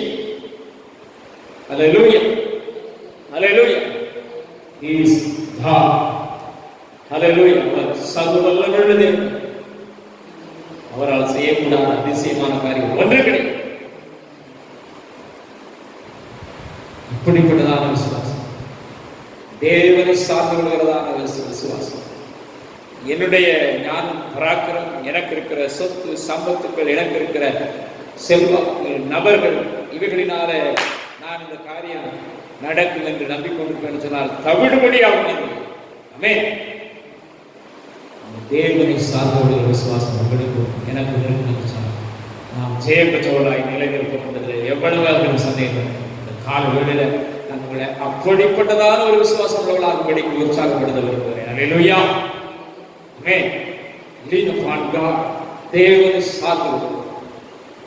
Hallelujah. Hallelujah. He is God. Hallelujah. அவர் சர்வவல்லவர் தேவன். அவரால் செய்யக்கூடாத அதிசயமான காரியம் ஒன்று கிடையாது. இப்படிப்பட்டதான விசுவாசம், தேவனை சார்ந்து கொள்கிறதான விசுவாசம் என்னுடைய ஞானம் பராக்கிரம், எனக்கு இருக்கிற சொத்து சம்பத்துக்கள், எனக்கு இருக்கிற செல்வாக்கு, நபர்கள், இவைகளினால நான் இந்த காரியம் நடக்கும் என்று நம்பிக்கொண்டிருப்பேன் சொன்னால் தவிடுபடி ஆகும். ஆமென். தேவனை சார்ந்த விசுவாசம் உங்களுக்கும் எனக்கு இருக்கும் சொன்னால் நாம் ஜெயம் பெற்றவர்களாய் நிலைநிற்போம் என்பதில் எவ்வளவு சந்தேகம். இந்த கால வேளையில் நான் உங்களை அப்படிப்பட்டதான ஒரு விசுவாசம் உள்ளவர்களாகும்படிக்கு உற்சாகப்படுத்த விரும்புகிறேன். அல்லேலூயா. ஆமென். Lean upon God. தேவனை சார்ந்து.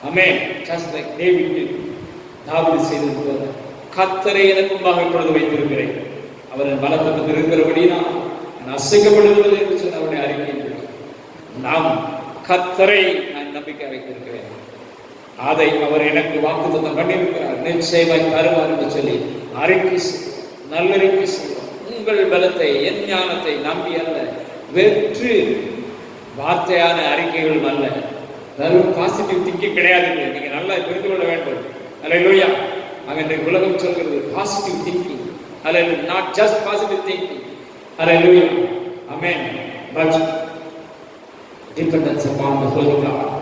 ஆமென். Just like David did. தாவீது செய்தது போல கர்த்தரை எனக்கு முன்பாக இப்பொழுது வைத்திருக்கிறேன். அவரின் பலத்துக்கு இருக்கிறபடி நான் அசைக்கப்படுவதில்லை என்று சொன்ன அவருடைய அறிக்கை. நாம் கர்த்தரை நான் நம்பிக்கை வைத்திருக்கிறேன். அதை அவர் எனக்கு வாக்குத்தத்தம் பண்ணியிருக்கிறார். நிச்சயமாய் தருவார் என்று சொல்லி அறிக்கை நல்லறிக்கை செய்வோம். உங்கள் பலத்தை, என் ஞானத்தை நம்பி அல்ல, வெற்று வார்த்தையான அறிக்கைகளும் அல்ல. வெறும் பாசிட்டிவ் திங்கிங் கிடையாது. நீங்க நல்லா புரிந்து கொள்ள வேண்டும். அல்லேலூயா. அங்கே உலகம் சொல்கிறது positive thinking. Hallelujah. Not just positive thinking. Hallelujah. Amen. But dependence upon the holy God.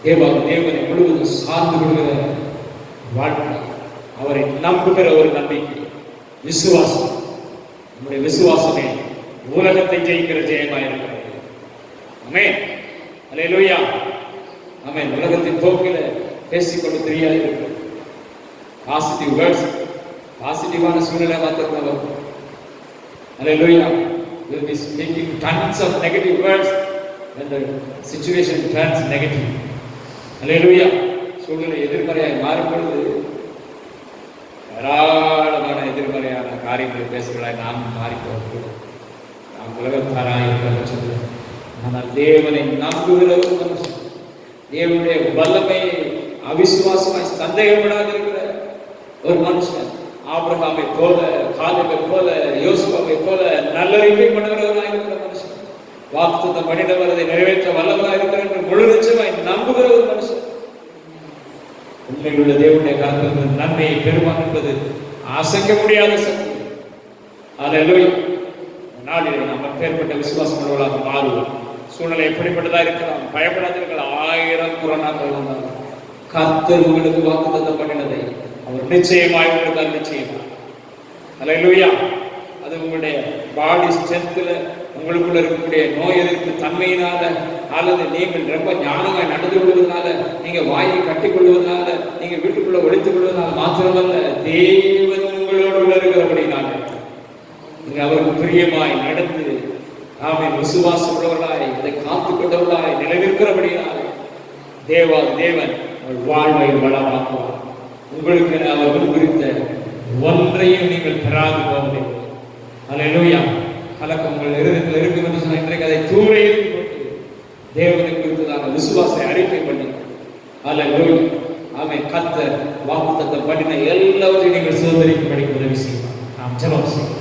தேவனை முழுவதும் சார்ந்து கொள்கிற வாழ்க்கை, அவரை நம்புகிற ஒரு நம்பிக்கை, விசுவாசம். நம்முடைய விசுவாசமே உலகத்தை ஜெயிக்கிற ஜெயமாக இருக்கிறது. ஆமென். அல்லேலூயா. ஆமென். உலகத்தின் போக்கில பேசிக்கொண்டு தெரியாது இருக்கிறது. பாசிட்டிவ் வேர்ட்ஸ், பாசிட்டிவான சூழ்நிலை மாத்திரம். அல்லேலூயா. We'll be speaking tons of negative words when the situation turns negative. அல்லேலூயா. சூழ்நிலை எதிர்மறையாய் மாறும் பொழுது ஏராளமான எதிர்மறையான காரியங்களை பேசுகிறாய் நாம் மாறிப்போம். நாம் உலகத்தாராய் இருக்கிற பட்சத்தில் ஆனால் தேவனை நம்புகிற ஒரு மனுஷன், தேவனுடைய வல்லமையை அவிசுவாசமாய் சந்தேகப்படாது இருக்கிற ஒரு மனுஷன், ஆபிரகாமை போல, காலேபை போல, யோசுவாவை போல நல்லறிக்கை பண்ணுகிறவராக இருக்கிற மனுஷன், வாக்குத்தத்தம் பண்ணினவர் அதை நிறைவேற்ற வல்லவராக இருக்கிற என்று முழு நிச்சயமாய் நம்புகிற ஒரு மனுஷன், உண்மையுள்ள தேவனுடைய கருத்தில் நன்மையை பெறுவான் என்பது அசைக்க முடியாத சக்தி. அல்லேலூயா. நாளிலே நாம் அப்பேற்பட்ட விசுவாசம் உள்ளவர்களாக மாறுவோம். சூழ்நிலை எப்படிப்பட்டதா இருக்கலாம், பயப்படாதீர்கள். 1000 குரணாக்கள் வந்தாலும் கர்த்தர் உங்களுக்கு வாக்குத்தத்தம் பண்ணினதை அவர் நிச்சயமாய் உங்களுக்கு அருள் செய்வார். அல்லேலூயா. அது உங்களுடைய பாடி ஸ்ட்ரென்த்ல, உங்களுக்குள்ள இருக்கக்கூடிய நோய் எதிர்ப்பு தன்மையினால, அல்லது நீங்கள் ரொம்ப ஞானமாய் நடந்து கொள்வதனால, நீங்க வாயை கட்டிக் கொள்வதனால, நீங்க வீட்டுக்குள்ள ஒழித்துக் கொள்வதனால மாத்திரமல்ல, தேவன் உங்களோடு இருக்கிறபடினால நீங்க அவருக்கு பிரியமாய் நடந்து ஆமென் விசுவாசம் உள்ளவர்களாய் அதை காத்துக் கொண்டவர்களாய் நிலைநிற்கிறபடினால தேவன் வாழ்வை வளமாக்குவார். உங்களுக்கு அவர் முன்குறித்த ஒன்றையும் நீங்கள் பெறாது போவதில்லை. அல்லேலூயா. கலக்கம் உங்கள் இருதயத்தில் இருக்கும் என்று சொன்னால் இன்றைக்கு அதை தூர எறிந்து கொண்டு தேவனை குறித்ததான விசுவாசத்தை அறிக்கை பண்ணி அல்லேலூயா. ஆமென். கர்த்தர் வாக்குத்தத்தம் பண்ணின எல்லாவற்றையும் நீங்கள் சுதந்திரிக்கும்படி உதவி செய்வார். நாம் ஜெபம் செய்வோம்.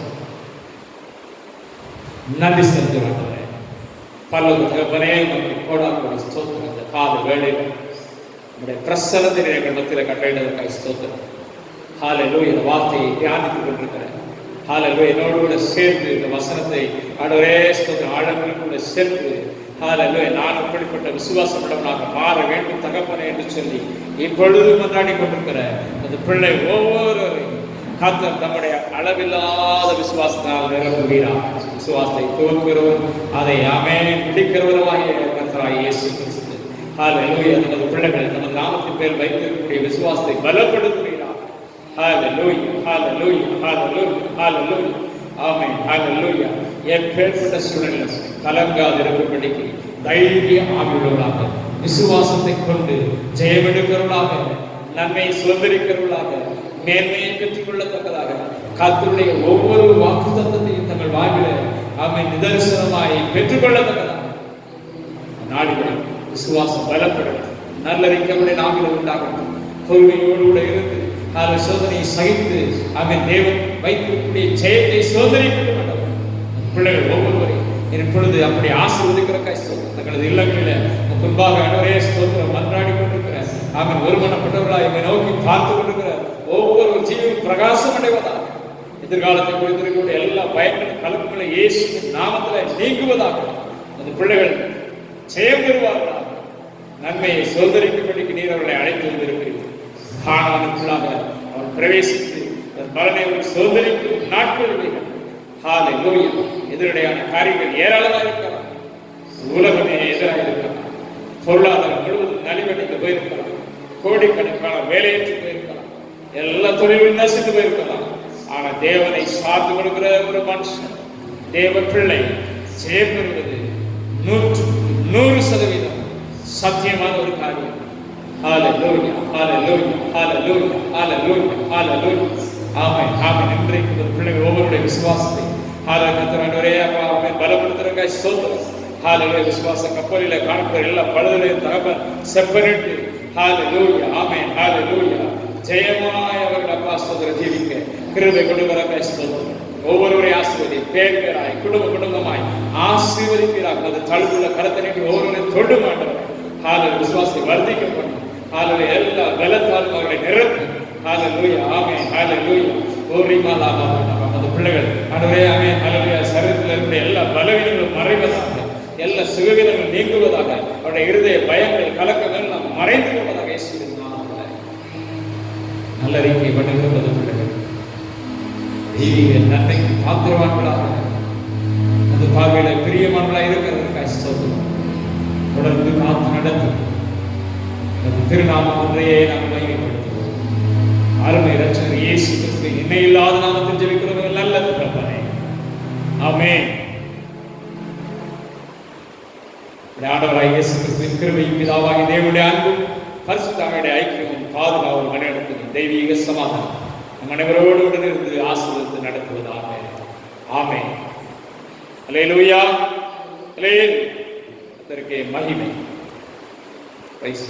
நன்றி செலுத்துகிறோம். பல்லவு தகப்பனே, நமக்கு கோடான ஸ்தோத்திரம். இந்த கால வேளையில் நம்முடைய பிரசன்னத்தின் எங்கள் மத்தியில் கட்டளையிடுவதற்காக ஸ்தோத்திரம். ஹல்லேலூயா. இந்த வார்த்தையை தியானித்துக் கொண்டிருக்கிறேன். ஹல்லேலூயா. என்னோடு கூட சேர்ந்து இந்த வசனத்தை ஆண்டவரே ஸ்தோத்திரம் ஆழங்களுக்குள்ள சேர்ந்து ஹல்லேலூயா நான் அப்படிப்பட்ட விசுவாசம் உள்ளவனாக மாற வேண்டும் தகப்பனே என்று சொல்லி இப்பொழுது மன்றாடி கொண்டிருக்கிற அந்த பிள்ளை ஒவ்வொருவரையும் கர்த்தர் நம்முடைய அளவில்லாத விசுவாசத்தால் நிரப்புகிறார். விசுவாசத்தை துவக்குகிறவர், அதை ஆமென் முடிக்கிறவராகிய கர்த்தராகிய இயேசு கிறிஸ்து ஹல்லேலூயா நமது பிள்ளைகள் நமது நாமத்தின் பேர் வைத்திருக்கக்கூடிய விசுவாசத்தை பலப்படுத்துகிறார். ஹல்லேலூயா. ஹல்லேலூயா. ஹல்லேலூயா. ஹல்லேலூயா. ஆமென். ஹல்லேலூயா. எப்பேற்பட்ட சூழ்நிலையில் கலங்காது இருக்கும்படிக்கு தைரிய ஆவியுள்ளவர்களாக, விசுவாசத்தை கொண்டு ஜெயமெடுக்கிறவர்களாக, நன்மையை சுதந்திரிக்கிறவர்களாக, மேன்மையை பெற்றுக்கொள்ளத்தக்கதாக கர்த்தருடைய ஒவ்வொரு வாக்குத்தத்தத்தையும் தங்கள் வாழ்வில் ஆமென் நிதர்சனமாய் பெற்றுக்கொள்ளத்தக்கதாக நாடுகள் விசுவாசம் பலப்படும். நல்லறிக்கை நாவில உண்டாகட்டும். பொறுமையோடு கூட இருந்து அந்த சோதனையை சகித்து ஆமென் தேவன் வைத்திருக்கக்கூடிய ஜெயத்தை சோதனைக்கு மாட்டவர் பிள்ளைகள் ஒவ்வொருவரையும் இப்பொழுது அப்படி ஆசீர்வதிக்கிறக்காய் ஸ்தோத்திரம். தங்களது இல்லங்களில் முன்பாக ஆண்டவரே ஸ்தோத்திரம் மன்றாடி கொண்டிருக்கிற ஆமென் ஒருமனப்பட்டவர்களாய் இதை நோக்கி பார்த்து கொண்டிருக்கிற ஒவ்வொரு ஜீவன் பிரகாசம் அடைவதாக எதிர்காலத்தை குறித்திருக்கக்கூடிய எல்லா பயங்களும் கலக்கங்களும் இயேசுவின் நாமத்தில் நீங்குவதாக. அந்த பிள்ளைகள் ஜெயம் பெறுவார்களாக. நன்மையை சுதந்திரிக்கும்படிக்கு நீர் அவர்களை அழைத்து வந்திருக்கிறீர்கள். காணானுக்குள்ளாக அவன் பிரவேசித்து பலனை சுதந்திரிக்கும் நாட்கள் இவைகள். ஹல்லேலூயா. எதிரடையான காரியங்கள் ஏராளமாக இருக்கலாம். உலகமே எதிராக இருக்கலாம். பொருளாதாரம் முழுவதும் நலிவடைந்து போயிருக்கலாம். கோடிக்கணக்கான வேலையற்று போயிருக்கலாம். எல்லா தொழிலும் நசித்து போயிருக்கலாம். ஆனா தேவனை சார்ந்து கொடுக்கிற ஒரு மனுஷன், தேவ பிள்ளை ஜெயம் பெறுவது 100% சத்தியமான ஒரு காரியம். ஹல்லேலூயா, ஹல்லேலூயா, ஹல்லேலூயா, ஹல்லேலூயா, ஹல்லேலூயா. ஆமென், ஆமென். இன்றைக்கு ஒரு பிள்ளைகள் ஒவ்வொருடைய விசுவாசத்தை கர்த்தரே பலப்படுத்துறதுக்காக ஸ்தோத்திரம். ஹல்லேலூயா. விசுவாச கப்பலில் காணப்படுற எல்லா பழுதலையும் தகப்பன் செப்பனிட்டு ஹல்லேலூயா, ஆமென், ஹல்லேலூயா. ஜெயமாய் அவர்கள் அப்பா ஸ்தோத்திரம் ஜீவிக்க கிருபை கொடுக்கிறதுக்காக ஸ்தோத்திரம். ஒவ்வொருவரையும் ஆசீர்வதி, பேர் பேராய் குடும்பமாய் ஆசீர்வதிப்பீராக. அது தழுவுள்ள கரத்தை நீட்டி ஒவ்வொருவரையும் தொடு மாட்டவர். ஹல்லேலூயா. விசுவாசத்தை வர்த்திக்கப்படும். ஹல்லேலூயா. எல்லா பலத்தாலும் அவர்களை நிரப்பி. ஹல்லேலூயா, ஆமென், ஹல்லேலூயா. அந்த பிள்ளைகள் ஆண்டவரே ஆமென், ஹல்லேலூயா. சரீரத்தில் இருக்கக்கூடிய எல்லா பலவீனங்களும் மறைவதாக, எல்லா சுகவீனங்களும் நீங்குவதாக, அவருடைய இருதய பயங்கள் கலக்கங்கள் நாம் மறைந்து கொள்வதாக இயேசுவின் நாமத்தில் நல்ல அறிக்கை பண்ணுகிறது. பிள்ளைகள் தெய்வீக நன்மைக்கு பாத்திரவான்களாக அந்த பார்வையில பிரியமானவர்களாக இருக்கிறதற்காக ஸ்தோத்திரம். தொடர்ந்து காத்து நடத்தும் அந்த திருநாமம் ஒன்றையே நாம் மையப்படுத்துவோம். அருமை இரட்சகர் இயேசு கிறிஸ்துவின் இணையில்லாத நாமத்தில் ஜெபிக்கிறவர்கள் நல்ல தகப்பனே, ஆமென். ஆண்டவராகிய இயேசு கிறிஸ்துவின் கிருபையும் பிதாவாகிய தேவனுடைய அன்பும் பரிசுத்த ஆவியுடைய ஐக்கியமும் பாதுகாவலும் வழிநடத்தும் தெய்வீக சமாதானம் நம் அனைவரோடு உடனிருந்து ஆசீர்வதித்து நடத்துவதாக. ஆமென். அல்லேலூயா, அல்லேலூயா. அதற்கே மகிமை. பிரைஸ்